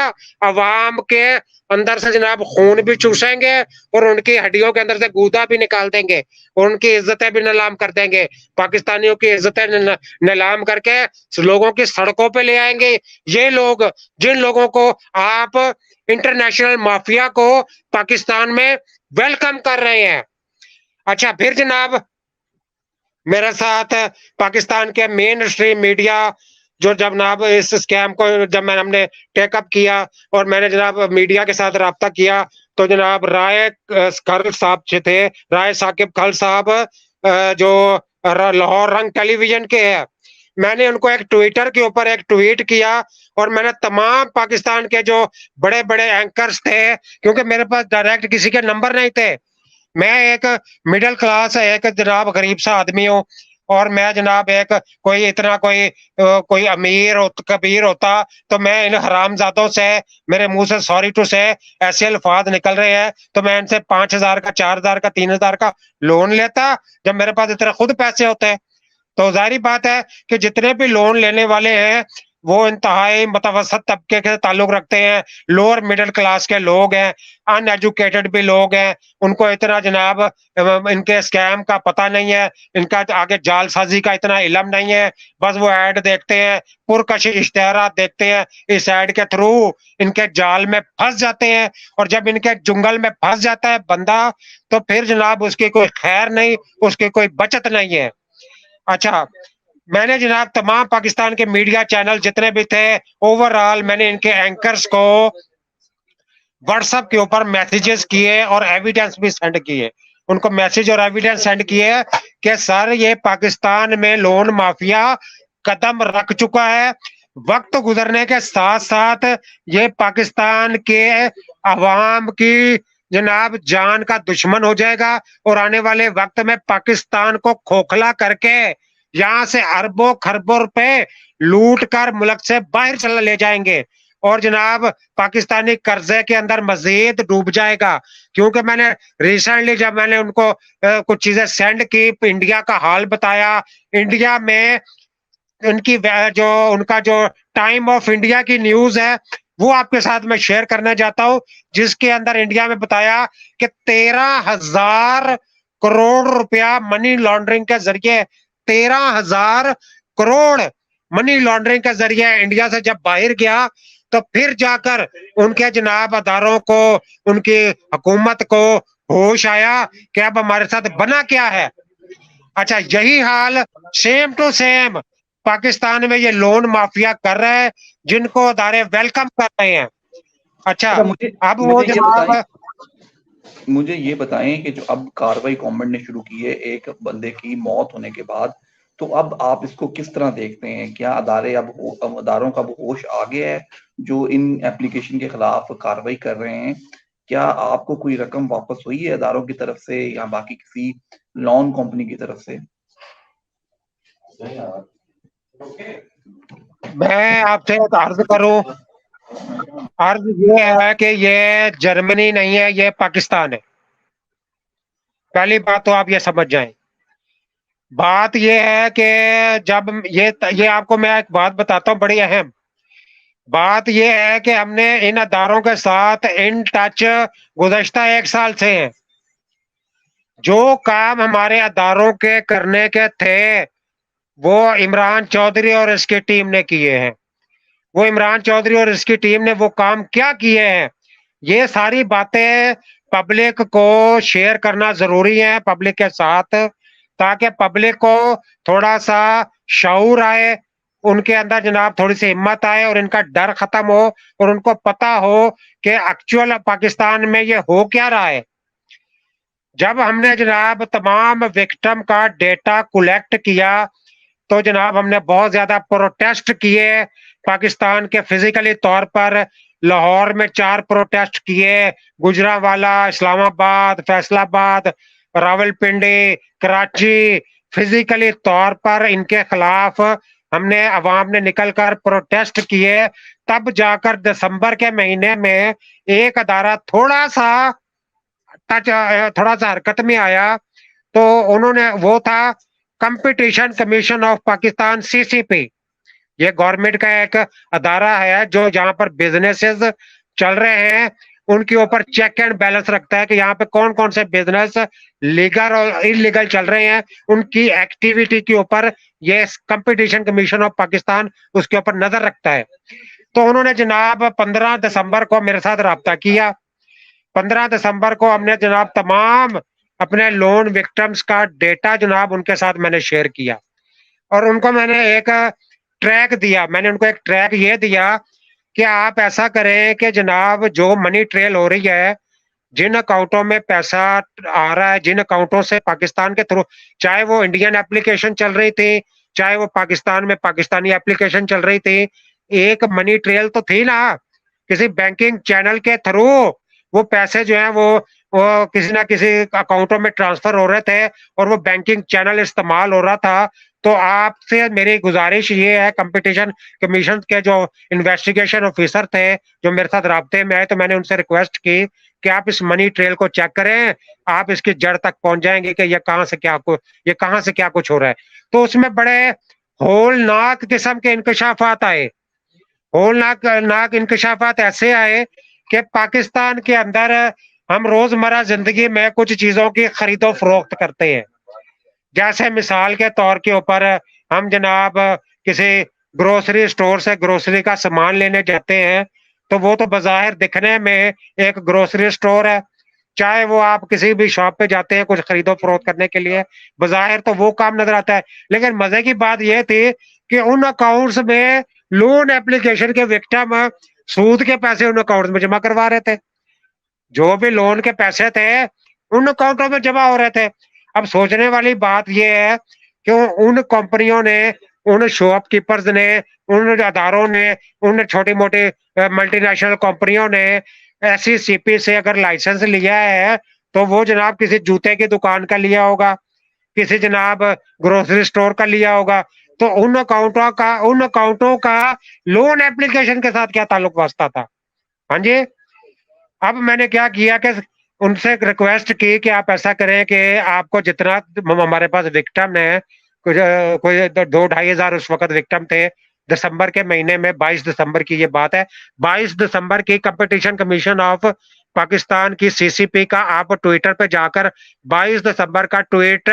S2: عوام کے اندر سے جناب خون بھی چوسیں گے اور ان کی ہڈیوں کے اندر سے گودا بھی نکال دیں گے اور ان کی عزتیں بھی نیلام کر دیں گے، پاکستانیوں کی عزتیں نیلام کر کے لوگوں کی سڑکوں پہ لے آئیں گے۔ یہ لوگ جن لوگوں کو آپ انٹرنیشنل مافیا کو پاکستان میں ویلکم کر رہے ہیں۔ اچھا پھر جناب میرے ساتھ پاکستان کے مین اسٹریم میڈیا جو جناب اس اسکیم کو جب ہم نے ٹیک اپ کیا اور میں نے جناب میڈیا کے ساتھ رابطہ کیا تو جناب رائے کھل صاحب تھے، رائے ثاقب کھل صاحب جو لاہور رنگ ٹیلی ویژن کے ہیں، میں نے ان کو ایک ٹویٹر کے اوپر ایک ٹویٹ کیا اور میں نے تمام پاکستان کے جو بڑے بڑے اینکرز تھے، کیونکہ میرے پاس ڈائریکٹ کسی کے نمبر نہیں تھے، میں ایک مڈل کلاس ایک جناب غریب سا آدمی ہوں، اور میں جناب ایک کوئی اتنا کوئی امیر کبیر ہوتا تو میں ان حرام زادوں سے میرے منہ سے سوری ٹو سے ایسے الفاظ نکل رہے ہیں تو میں ان سے 5000 کا 4000 کا 3000 کا لون لیتا جب میرے پاس اتنے خود پیسے ہوتے ہیں۔ تو ظاہری بات ہے کہ جتنے بھی لون لینے والے ہیں وہ انتہائی متوسط طبقے کے تعلق رکھتے ہیں، لوور مڈل کلاس کے لوگ ہیں، ان ایجوکیٹڈ بھی لوگ ہیں، ان کو اتنا جناب ان کے اسکیم کا پتہ نہیں ہے، ان کا آگے جال سازی کا اتنا علم نہیں ہے، بس وہ ایڈ دیکھتے ہیں، پرکشش اشتہارات دیکھتے ہیں، اس ایڈ کے تھرو ان کے جال میں پھنس جاتے ہیں، اور جب ان کے جنگل میں پھنس جاتا ہے بندہ تو پھر جناب اس کی کوئی خیر نہیں، اس کی کوئی بچت نہیں ہے۔ اچھا میں نے جناب تمام پاکستان کے میڈیا چینل جتنے بھی تھے اوورآل میں نے ان کے اینکرز کو واٹس ایپ کے اوپر میسیجز کیے اور ایویڈنس بھی سینڈ کیے، ان کو میسیج اور ایویڈنس سینڈ کیے کہ سر یہ پاکستان میں لون مافیا قدم رکھ چکا ہے، وقت گزرنے کے ساتھ ساتھ یہ پاکستان کے عوام کی جناب جان کا دشمن ہو جائے گا، اور آنے والے وقت میں پاکستان کو کھوکھلا کر کے یہاں سے اربوں خربوں روپے لوٹ کر ملک سے باہر چلا لے جائیں گے، اور جناب پاکستانی قرضے کے اندر مزید ڈوب جائے گا۔ کیونکہ میں نے ریسنٹلی جب میں نے ان کو کچھ چیزیں سینڈ کی، انڈیا کا حال بتایا، انڈیا میں ان کا جو ٹائم آف انڈیا کی نیوز ہے وہ آپ کے ساتھ میں شیئر کرنا چاہتا ہوں، جس کے اندر انڈیا میں بتایا کہ 13,000 کروڑ روپیہ منی لانڈرنگ کے ذریعے 13,000 کروڑ منی لانڈرنگ کے ذریعے انڈیا سے جب باہر گیا تو پھر جا کر ان کے جناب اداروں کو، ان کی حکومت کو ہوش آیا کہ اب ہمارے ساتھ بنا کیا ہے۔ اچھا یہی حال سیم ٹو سیم پاکستان میں یہ لون مافیا کر رہا ہے، جن کو ادارے ویلکم کر رہے ہیں. اچھا اب وہ
S1: مجھے یہ بتائیں کہ جو اب کاروائی گورنمنٹ نے شروع کی ہے ایک بندے کی موت ہونے کے بعد، تو اب آپ اس کو کس طرح دیکھتے ہیں؟ کیا اداروں کا ہوش آ گیا ہے جو ان اپلیکیشن کے خلاف کاروائی کر رہے ہیں؟ کیا آپ کو کوئی رقم واپس ہوئی ہے اداروں کی طرف سے یا باقی کسی لون کمپنی کی طرف سے؟
S2: میں آپ سے عرض کروں، عرض یہ ہے کہ یہ جرمنی نہیں ہے، یہ پاکستان ہے. پہلی بات تو آپ یہ سمجھ جائیں. بات یہ ہے کہ جب یہ آپ کو میں ایک بات بتاتا ہوں بڑی اہم بات، یہ ہے کہ ہم نے ان اداروں کے ساتھ ان ٹچ گزشتہ 1 سال سے ہیں. جو کام ہمارے اداروں کے کرنے کے تھے وہ عمران چودھری اور اس کی ٹیم نے کیے ہیں. وہ عمران چودھری اور اس کی ٹیم نے وہ کام کیا کیے ہیں، یہ ساری باتیں پبلک کو شیئر کرنا ضروری ہے پبلک کے ساتھ، تاکہ پبلک کو تھوڑا سا شعور آئے، ان کے اندر جناب تھوڑی سی ہمت آئے اور ان کا ڈر ختم ہو اور ان کو پتا ہو کہ ایکچوئل پاکستان میں یہ ہو کیا رہا ہے. جب ہم نے جناب تمام وکٹم کا ڈیٹا کولیکٹ کیا تو جناب ہم نے بہت زیادہ پروٹیسٹ کیے پاکستان کے فزیکلی طور پر. لاہور میں 4 پروٹیسٹ کیے، گجرانوالہ، اسلام آباد، فیصل آباد، راول پنڈی، کراچی، فزیکلی طور پر ان کے خلاف ہم نے عوام نے نکل کر پروٹیسٹ کیے. تب جا کر دسمبر کے مہینے میں ایک ادارہ تھوڑا سا حرکت میں آیا، تو انہوں نے وہ تھا competition commission of Pakistan, CCP. یہ گورنمنٹ کا ایک ادارہ ہے جو جہاں پر بزنسز چل رہے ہیں ان کے اوپر چیک اینڈ بیلنس رکھتا ہے کہ یہاں پہ کون کون سے بزنس لیگل اور انلیگل چل رہے ہیں، ان کی ایکٹیویٹی کے اوپر یہ کمپٹیشن کمیشن آف پاکستان اس کے اوپر نظر رکھتا ہے. تو انہوں نے جناب 15 دسمبر کو میرے ساتھ رابطہ کیا. 15 دسمبر کو ہم نے جناب تمام اپنے لون وکٹمز کا ڈیٹا جناب ان کے ساتھ میں نے شیئر کیا، اور ان کو میں نے ایک ٹریک دیا. میں نے ان کو ایک ٹریک یہ دیا کہ آپ ایسا کریں کہ جناب جو منی ٹریل ہو رہی ہے، جن اکاؤنٹوں میں پیسہ آ رہا ہے، جن اکاؤنٹوں سے پاکستان کے تھرو، چاہے وہ انڈین اپلیکیشن چل رہی تھی، چاہے وہ پاکستان میں پاکستانی اپلیکیشن چل رہی تھی، ایک منی ٹریل تو تھی نا، کسی بینکنگ چینل کے تھرو وہ پیسے جو ہیں وہ کسی نہ کسی اکاؤنٹوں میں ٹرانسفر ہو رہے تھے اور وہ بینکنگ چینل استعمال ہو رہا تھا. تو آپ سے میری گزارش یہ ہے، کمپٹیشن کمیشن کے جو انویسٹیگیشن آفیسر تھے جو میرے ساتھ رابطے میں آئے، تو میں نے ان سے ریکویسٹ کی کہ آپ اس منی ٹریل کو چیک کریں، آپ اس کی جڑ تک پہنچ جائیں گے کہ یہ کہاں سے کیا کچھ ہو رہا ہے. تو اس میں بڑے ہولناک قسم کے انکشافات آئے. ہولناک انکشافات ایسے آئے کہ پاکستان کے اندر ہم روزمرہ زندگی میں کچھ چیزوں کی خرید و فروخت کرتے ہیں. جیسے مثال کے طور کے اوپر ہم جناب کسی گروسری اسٹور سے گروسری کا سامان لینے جاتے ہیں، تو وہ تو بظاہر دکھنے میں ایک گروسری اسٹور ہے. چاہے وہ آپ کسی بھی شاپ پہ جاتے ہیں کچھ خرید و فروخت کرنے کے لیے، بظاہر تو وہ کام نظر آتا ہے. لیکن مزے کی بات یہ تھی کہ ان اکاؤنٹس میں لون ایپلیکیشن کے وکٹم سود کے پیسے ان اکاؤنٹس میں جمع کروا رہے تھے. جو بھی لون کے پیسے تھے ان اکاؤنٹوں میں جمع ہو رہے تھے. اب سوچنے والی بات یہ ہے کہ ان کمپنیوں نے، ان شاپ کیپرز نے، ان اداروں نے، ان چھوٹی موٹی ملٹی نیشنل کمپنیوں نے SCCP سے اگر لائسنس لیا ہے تو وہ جناب کسی جوتے کی دکان کا لیا ہوگا، کسی جناب گروسری سٹور کا لیا ہوگا. تو ان اکاؤنٹوں کا لون ایپلیکیشن کے ساتھ کیا تعلق واسطہ تھا؟ ہاں جی. اب میں نے کیا کیا کہ ان سے ریکویسٹ کی کہ آپ ایسا کریں کہ آپ کو جتنا ہمارے پاس وکٹم ہے، کوئی 2-2.5 ہزار اس وقت وکٹم تھے دسمبر کے مہینے میں. 22 دسمبر کی یہ بات ہے. 22 دسمبر کی کمپٹیشن کمیشن آف پاکستان کی CCP کا آپ ٹویٹر پہ جا کر 22 دسمبر کا ٹویٹ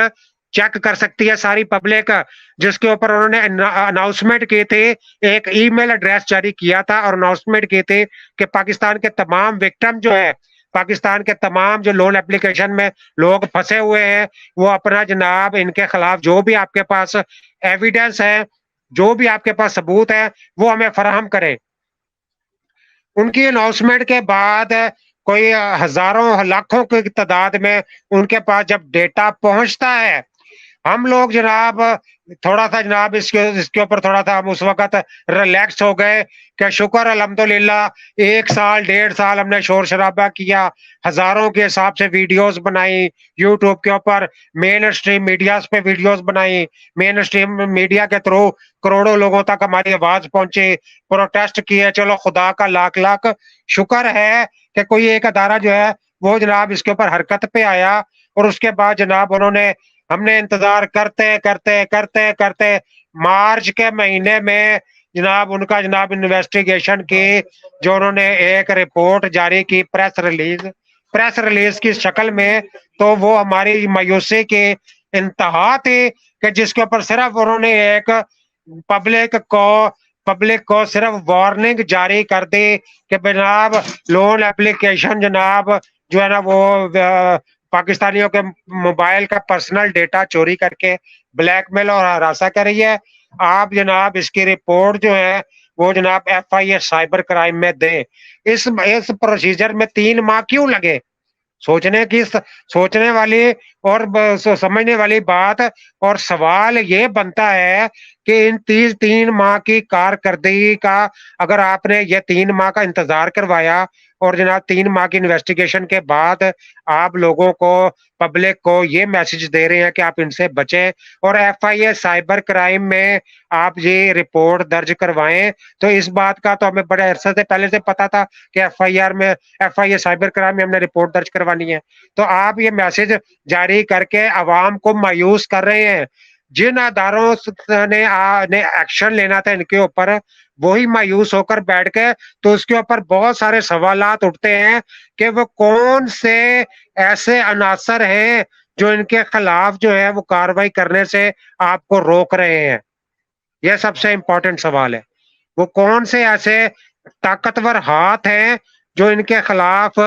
S2: چیک کر سکتی ہے ساری پبلک، جس کے اوپر انہوں نے اناؤنسمنٹ کی تھی، ایک ای میل ایڈریس جاری کیا تھا اور اناؤنسمنٹ کی تھی کہ پاکستان کے تمام وکٹم جو ہے، پاکستان کے تمام جو لون ایپلیکیشن میں لوگ پھنسے ہوئے ہیں، وہ اپنا جناب ان کے خلاف جو بھی آپ کے پاس ایویڈنس ہے، جو بھی آپ کے پاس ثبوت ہے، وہ ہمیں فراہم کریں. ان کی اناؤنسمنٹ کے بعد کوئی ہزاروں لاکھوں کی تعداد میں ان کے پاس جب ڈیٹا پہنچتا ہے، ہم لوگ جناب تھوڑا سا جناب اس کے اوپر تھوڑا سا ہم اس وقت ریلیکس ہو گئے کہ شکر الحمدللہ 1 سال 1.5 سال ہم نے شور شرابہ کیا، ہزاروں کے حساب سے ویڈیوز بنائی یوٹیوب کے اوپر، مین اسٹریم میڈیاز پہ ویڈیوز بنائی، مین اسٹریم میڈیا کے تھرو کروڑوں لوگوں تک ہماری آواز پہنچی، پروٹیسٹ کیے، چلو خدا کا لاکھ لاکھ شکر ہے کہ کوئی ایک ادارہ جو ہے وہ جناب اس کے اوپر حرکت پہ آیا، اور اس کے بعد جناب انہوں نے، ہم نے انتظار کرتے کرتے کرتے کرتے مارچ کے مہینے میں جناب ان کا جناب انویسٹیگیشن کی جو انہوں نے ایک رپورٹ جاری کی پریس ریلیز کی شکل میں، تو وہ ہماری مایوسی کی انتہا تھی کہ جس کے اوپر صرف انہوں نے ایک پبلک کو صرف وارننگ جاری کر دی کہ جناب لون اپلیکیشن جناب جو ہے نا وہ پاکستانیوں کے موبائل کا پرسنل ڈیٹا چوری کر کے بلیک میل اور ہراساں کر رہی ہے، آپ جناب اس کی رپورٹ جو ہے وہ جناب FIA سائبر کرائم میں دیں۔ اس پروسیجر میں 3 ماہ کیوں لگے؟ سوچنے والی اور سمجھنے والی بات اور سوال یہ بنتا ہے کہ ان 3 ماہ کی کارکردگی کا اگر آپ نے یہ 3 ماہ کا انتظار کروایا اور جناب 3 ماہ کی انویسٹیگیشن کے بعد آپ لوگوں کو پبلک کو یہ میسج دے رہے ہیں کہ آپ ان سے بچیں اور FIA سائبر کرائم میں آپ یہ رپورٹ درج کروائیں، تو اس بات کا تو ہمیں بڑے عرصے سے پہلے سے پتا تھا کہ FIA سائبر کرائم میں ہم نے رپورٹ درج کروانی ہے، تو آپ یہ میسج جاری کر کے عوام کو مایوس کر رہے ہیں۔ جن اداروں نے ایکشن لینا تھا ان کے اوپر، وہی مایوس ہو کر بیٹھ کے، تو اس کے اوپر بہت سارے سوالات اٹھتے ہیں کہ وہ کون سے ایسے عناصر ہیں جو ان کے خلاف جو ہے وہ کاروائی کرنے سے آپ کو روک رہے ہیں۔ یہ سب سے امپورٹنٹ سوال ہے، وہ کون سے ایسے طاقتور ہاتھ ہیں جو ان کے خلاف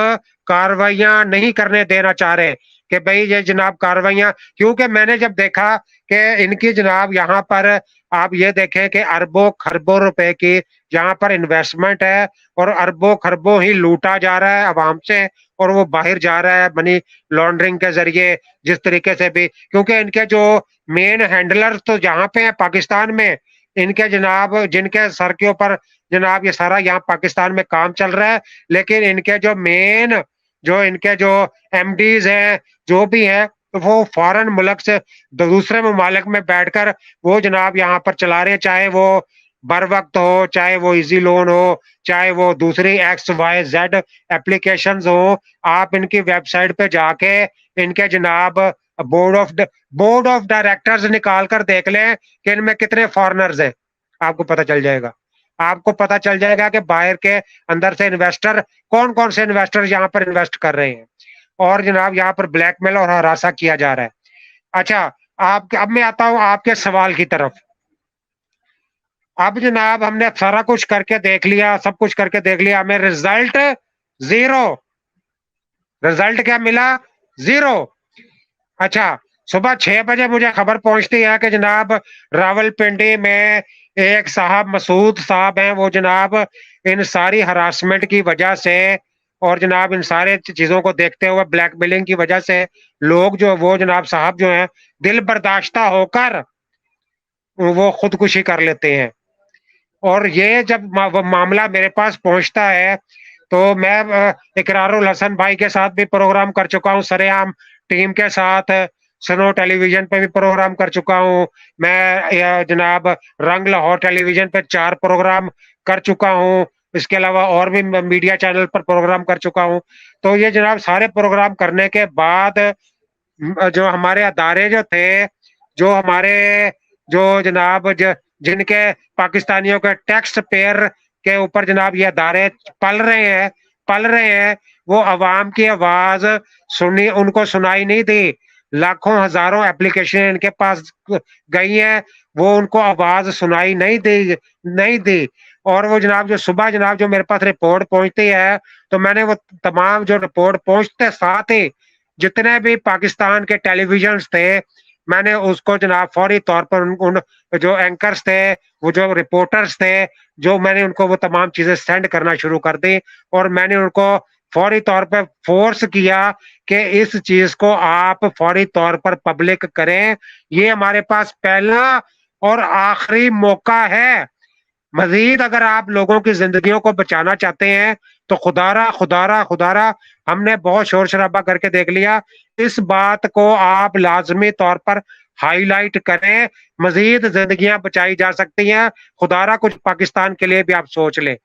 S2: کاروائیاں نہیں کرنے دینا چاہ رہے کہ بھئی یہ جناب کاروائیاں، کیونکہ میں نے جب دیکھا کہ ان کی جناب یہاں پر آپ یہ دیکھیں کہ اربوں خربوں روپے کی یہاں پر انویسٹمنٹ ہے اور اربوں خربوں ہی لوٹا جا رہا ہے عوام سے، اور وہ باہر جا رہا ہے منی لانڈرنگ کے ذریعے جس طریقے سے بھی، کیونکہ ان کے جو مین ہینڈلر تو جہاں پہ ہیں پاکستان میں، ان کے جناب جن کے سر کے اوپر جناب یہ سارا یہاں پاکستان میں کام چل رہا ہے، لیکن ان کے جو مین جو ان کے جو MDs ہیں جو بھی ہیں وہ فارن ملک سے دوسرے ممالک میں بیٹھ کر وہ جناب یہاں پر چلا رہے، چاہے وہ بر وقت ہو، چاہے وہ ایزی لون ہو، چاہے وہ دوسری XYZ اپلیکیشنز ہو، آپ ان کی ویب سائٹ پہ جا کے ان کے جناب بورڈ آف ڈائریکٹرز نکال کر دیکھ لیں کہ ان میں کتنے فارنرز ہیں، آپ کو پتہ چل جائے گا۔ آپ کو پتہ چل جائے گا کہ باہر کے اندر سے انویسٹر کون سے انویسٹر یہاں پر انویسٹ کر رہے ہیں، اور جناب یہاں پر بلیک میل اور ہراساں کیا جا رہا ہے۔ اچھا اب میں آتا ہوں آپ کے سوال کی طرف۔ اب جناب ہم نے سارا کچھ کر کے دیکھ لیا، سب کچھ کر کے دیکھ لیا، ہمیں رزلٹ 0، رزلٹ کیا ملا؟ 0۔ اچھا صبح 6 بجے مجھے خبر پہنچتی ہے کہ جناب راول پنڈی میں ایک صاحب مسعود صاحب ہیں، وہ جناب ان ساری ہراسمنٹ کی وجہ سے اور جناب ان سارے چیزوں کو دیکھتے ہوئے بلیک میلنگ کی وجہ سے لوگ جو وہ جناب صاحب جو ہیں دل برداشتہ ہو کر وہ خودکشی کر لیتے ہیں۔ اور یہ جب معاملہ میرے پاس پہنچتا ہے تو میں اقرار الحسن بھائی کے ساتھ بھی پروگرام کر چکا ہوں، سرے عام ٹیم کے ساتھ سنو ٹیلی ویژن پہ بھی پروگرام کر چکا ہوں، میں جناب رنگ لاہور ٹیلی ویژن پہ 4 پروگرام کر چکا ہوں، اس کے علاوہ اور بھی میڈیا چینل پر پروگرام کر چکا ہوں۔ تو یہ جناب سارے پروگرام کرنے کے بعد جو ہمارے ادارے جو تھے، جو ہمارے جو جناب جن کے پاکستانیوں کے ٹیکس پیئر کے اوپر جناب یہ ادارے پل رہے ہیں، وہ عوام کی آواز سنی ان کو سنائی نہیں دی، لاکھوں ہزاروں اپلیکیشن ان کے پاس گئی ہیں، وہ ان کو آواز سنائی نہیں دی۔ اور وہ جناب جو صبح جناب جو میرے پاس رپورٹ پہنچتی ہے تو میں نے وہ تمام جو رپورٹ پہنچتے ساتھ ہی جتنے بھی پاکستان کے ٹیلی ویژنز تھے میں نے اس کو جناب فوری طور پر ان جو اینکرز تھے، وہ جو رپورٹرز تھے، جو میں نے ان کو وہ تمام چیزیں سینڈ کرنا شروع کر دی، اور میں نے ان کو فوری طور پہ فورس کیا کہ اس چیز کو آپ فوری طور پر پبلک کریں، یہ ہمارے پاس پہلا اور آخری موقع ہے۔ مزید اگر آپ لوگوں کی زندگیوں کو بچانا چاہتے ہیں تو خدا را ہم نے بہت شور شرابہ کر کے دیکھ لیا، اس بات کو آپ لازمی طور پر ہائی لائٹ کریں، مزید زندگیاں بچائی جا سکتی ہیں، خدا را کچھ پاکستان کے لیے بھی آپ سوچ لیں۔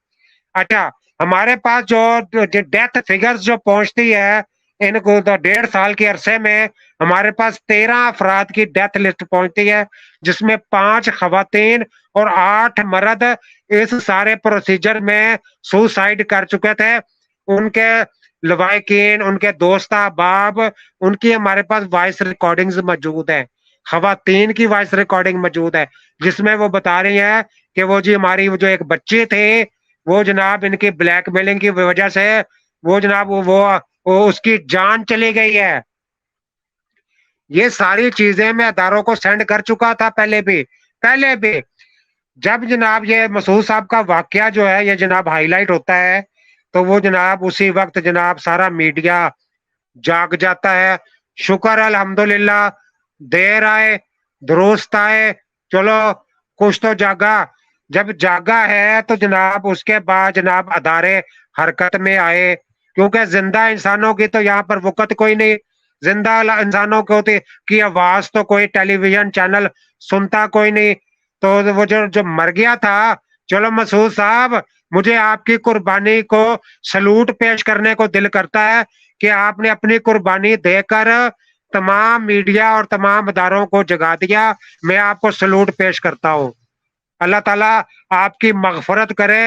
S2: اچھا، ہمارے پاس جو ڈیتھ فگرز جو پہنچتی ہے ان کو 1.5 سال کے عرصے میں ہمارے پاس 13 افراد کی ڈیتھ لسٹ پہنچتی ہے، جس میں 5 خواتین اور 8 مرد اس سارے پروسیجر میں سوسائڈ کر چکے تھے۔ ان کے لوائقین، ان کے دوست احباب، ان کی ہمارے پاس وائس ریکارڈنگز موجود ہیں، خواتین کی وائس ریکارڈنگ موجود ہے، جس میں وہ بتا رہی ہیں کہ وہ جی ہماری جو ایک بچی تھی، وہ جناب ان کی بلیک میلنگ کی وجہ سے وہ جناب وہ اس کی جان چلی گئی ہے۔ یہ ساری چیزیں میں اداروں کو سینڈ کر چکا تھا پہلے بھی۔ جب جناب یہ مسعود صاحب کا واقعہ جو ہے یہ جناب ہائی لائٹ ہوتا ہے تو وہ جناب اسی وقت جناب سارا میڈیا جاگ جاتا ہے۔ شکر الحمدللہ، دیر آئے درست آئے، چلو کچھ تو جاگا۔ جب جاگا ہے تو جناب اس کے بعد جناب ادارے حرکت میں آئے، کیونکہ زندہ انسانوں کی تو یہاں پر وقت کوئی نہیں، زندہ انسانوں کی آواز تو کوئی ٹیلی ویژن چینل سنتا کوئی نہیں، تو وہ جو مر گیا تھا، چلو مسعود صاحب مجھے آپ کی قربانی کو سلوٹ پیش کرنے کو دل کرتا ہے کہ آپ نے اپنی قربانی دے کر تمام میڈیا اور تمام اداروں کو جگا دیا، میں آپ کو سلوٹ پیش کرتا ہوں۔ اللہ تعالیٰ آپ کی مغفرت کرے،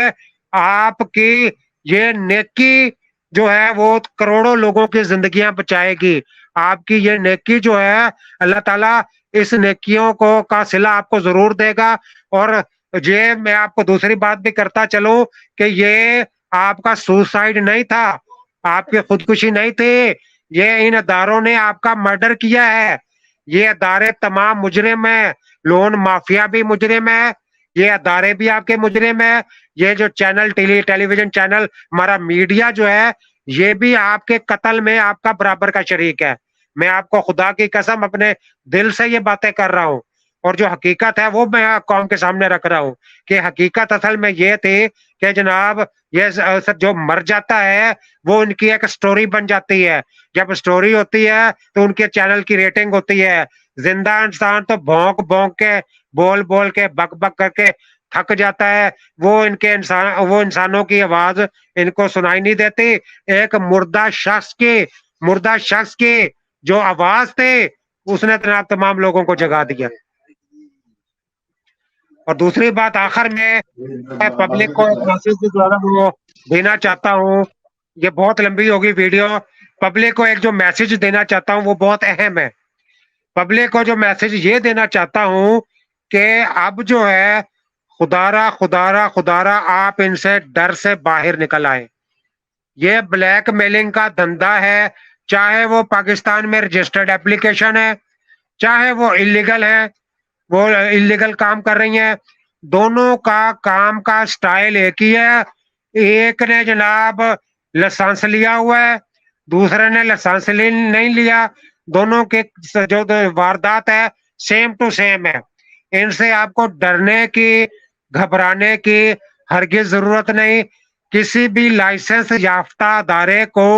S2: آپ کی یہ نیکی جو ہے وہ کروڑوں لوگوں کی زندگیاں بچائے گی، آپ کی یہ نیکی جو ہے اللہ تعالیٰ اس نیکیوں کو کا صلہ آپ کو ضرور دے گا۔ اور یہ میں آپ کو دوسری بات بھی کرتا چلوں کہ یہ آپ کا سوسائڈ نہیں تھا، آپ کی خودکشی نہیں تھی، یہ ان اداروں نے آپ کا مرڈر کیا ہے۔ یہ ادارے تمام مجرم ہیں، لون مافیا بھی مجرم ہے، یہ ادارے بھی آپ کے مجرم ہے، یہ جو چینل ٹیلی ویژن چینل ہمارا میڈیا جو ہے یہ بھی آپ کے قتل میں آپ کا برابر کا شریک ہے۔ میں آپ کو خدا کی قسم اپنے دل سے یہ باتیں کر رہا ہوں، اور جو حقیقت ہے وہ میں قوم کے سامنے رکھ رہا ہوں کہ حقیقت اصل میں یہ تھی کہ جناب یہ جو مر جاتا ہے وہ ان کی ایک سٹوری بن جاتی ہے، جب سٹوری ہوتی ہے تو ان کے چینل کی ریٹنگ ہوتی ہے۔ زندہ انسان تو بھونک بھونک کے بول بول کے بک بک کر کے تھک جاتا ہے، وہ انسانوں کی آواز ان کو سنائی نہیں دیتی۔ ایک مردہ شخص کی جو آواز تھی اس نے تمام لوگوں کو جگا دیا۔ اور دوسری بات آخر میں پبلک کو ایک میسج وہ دینا چاہتا ہوں، یہ بہت لمبی ہوگی ویڈیو، پبلک کو ایک جو میسج دینا چاہتا ہوں وہ بہت اہم ہے۔ پبلک کو جو میسج یہ دینا چاہتا ہوں کہ اب جو ہے خدا را آپ ان سے ڈر سے باہر نکل آئے۔ یہ بلیک میلنگ کا دھندا ہے، چاہے وہ پاکستان میں رجسٹرڈ اپلیکیشن ہے، چاہے وہ انلیگل ہے، وہ انلیگل کام کر رہی ہیں، دونوں کا کام کا سٹائل ایک ہی ہے۔ ایک نے جناب لائسنس لیا ہوا ہے، دوسرے نے لائسنس نہیں لیا، دونوں کے جو واردات ہے سیم ٹو سیم ہے۔ ان سے آپ کو ڈرنے کی، گھبرانے کی ہرگز ضرورت نہیں۔ کسی بھی لائسنس یافتہ ادارے کو،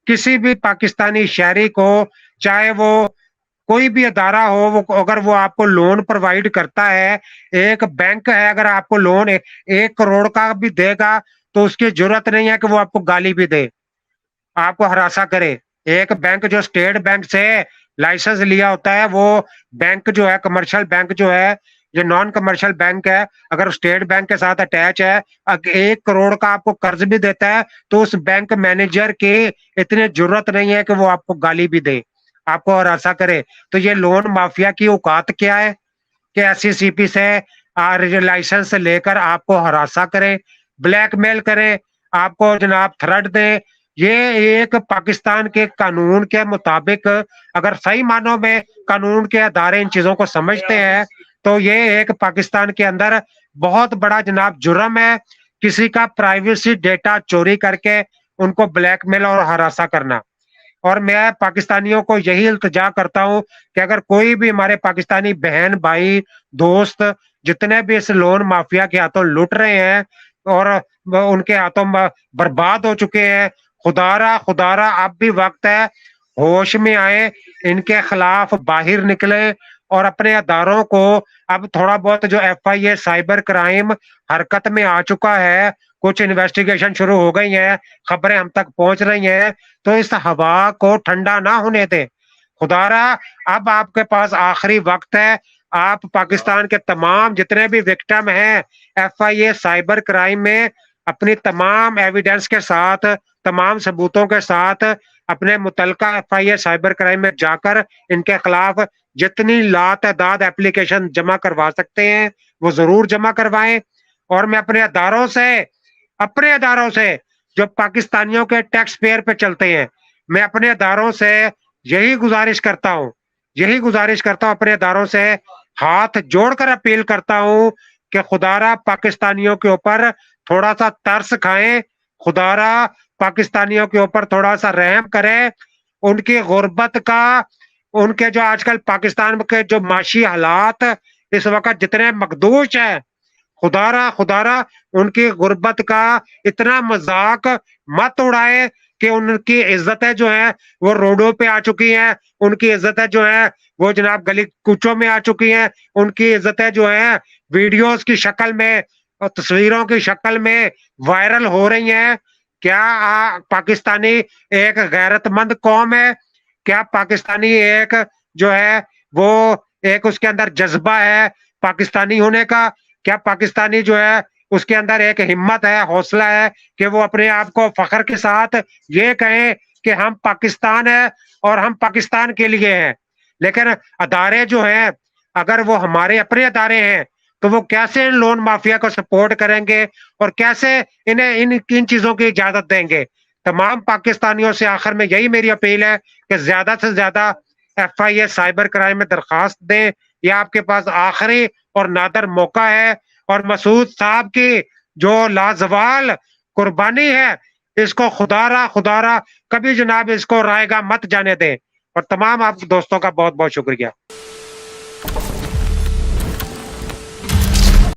S2: کسی بھی پاکستانی شہری کو، چاہے وہ کوئی بھی ادارہ ہو، اگر وہ آپ کو لون پرووائڈ کرتا ہے، ایک بینک ہے اگر آپ کو لون 1 کروڑ کا بھی دے گا تو اس کی ضرورت نہیں ہے کہ وہ آپ کو گالی بھی دے، آپ کو ہراساں کرے۔ ایک بینک جو اسٹیٹ بینک سے لائسنس لیا ہوتا ہے، وہ بینک جو ہے کمرشل بینک جو ہے، یہ نان کمرشل بینک ہے، اگر اسٹیٹ بینک کے ساتھ اٹیچ ہے، 1 کروڑ کا آپ کو قرض بھی دیتا ہے تو اس بینک مینیجر کی اتنی ضرورت نہیں ہے کہ وہ آپ کو گالی بھی دے، آپ کو ہراساں کرے۔ تو یہ لون مافیا کی اوقات کیا ہے کہ SCCP سے لائسنس لے کر آپ کو ہراساں کریں، بلیک میل کریں، آپ کو جناب تھریٹ دیں، یہ ایک پاکستان کے قانون کے مطابق اگر صحیح معنوں میں قانون کے ادارے ان چیزوں کو سمجھتے ہیں تو یہ ایک پاکستان کے اندر بہت بڑا جناب جرم ہے، کسی کا پرائیویسی ڈیٹا چوری کر کے ان کو بلیک میل اور ہراساں کرنا۔ اور میں پاکستانیوں کو یہی التجا کرتا ہوں کہ اگر کوئی بھی ہمارے پاکستانی بہن بھائی دوست جتنے بھی اس لون مافیا کے ہاتھوں لٹ رہے ہیں اور ان کے ہاتھوں برباد ہو چکے ہیں، خدا را اب بھی وقت ہے، ہوش میں آئے، ان کے خلاف باہر نکلے اور اپنے اداروں کو اب تھوڑا بہت جو F I A cyber crime حرکت میں آ چکا ہے، کچھ انویسٹیگیشن شروع ہو گئی ہیں، خبریں ہم تک پہنچ رہی ہیں، تو اس ہوا کو ٹھنڈا نہ ہونے دیں۔ خدا را اب آپ کے پاس آخری وقت ہے، آپ پاکستان کے تمام جتنے بھی وکٹم ہیں F I A cyber crime میں اپنی تمام ایویڈنس کے ساتھ، تمام ثبوتوں کے ساتھ اپنے متعلقہ F I A cyber crime میں جا کر ان کے خلاف جتنی لاتعداد اپلیکیشن جمع کروا سکتے ہیں وہ ضرور جمع کروائیں۔ اور میں اپنے اداروں سے جو پاکستانیوں کے ٹیکس پیئر پہ چلتے ہیں، میں اپنے اداروں سے یہی گزارش کرتا ہوں اپنے اداروں سے ہاتھ جوڑ کر اپیل کرتا ہوں کہ خدا را پاکستانیوں کے اوپر تھوڑا سا ترس کھائیں، خدا را پاکستانیوں کے اوپر تھوڑا سا رحم کریں، ان کی غربت کا، ان کے جو آج کل پاکستان کے جو معاشی حالات اس وقت جتنے مخدوش ہیں، خدا را ان کی غربت کا اتنا مذاق مت اڑائے کہ ان کی عزتیں جو ہیں وہ روڈوں پہ آ چکی ہیں، ان کی عزتیں جو ہیں وہ جناب گلی کوچوں میں آ چکی ہیں، ان کی عزتیں جو ہیں ویڈیوز کی شکل میں اور تصویروں کی شکل میں وائرل ہو رہی ہیں۔ کیا پاکستانی ایک غیرت مند قوم ہے؟ کیا پاکستانی ایک جو ہے وہ ایک اس کے اندر جذبہ ہے پاکستانی ہونے کا؟ کیا پاکستانی جو ہے اس کے اندر ایک ہمت ہے، حوصلہ ہے کہ وہ اپنے آپ کو فخر کے ساتھ یہ کہیں کہ ہم پاکستان ہیں اور ہم پاکستان کے لیے ہیں؟ لیکن ادارے جو ہیں اگر وہ ہمارے اپنے ادارے ہیں تو وہ کیسے ان لون مافیا کو سپورٹ کریں گے اور کیسے انہیں ان چیزوں کی اجازت دیں گے؟ تمام پاکستانیوں سے آخر میں یہی میری اپیل ہے کہ زیادہ سے زیادہ F I A cyber crime میں درخواست دیں، یہ آپ کے پاس آخری اور نادر موقع ہے، اور مسعود صاحب کی جو لازوال قربانی ہے اس کو خدا را کبھی جناب اس کو رائے گا مت جانے دیں۔ اور تمام آپ دوستوں کا بہت بہت شکریہ۔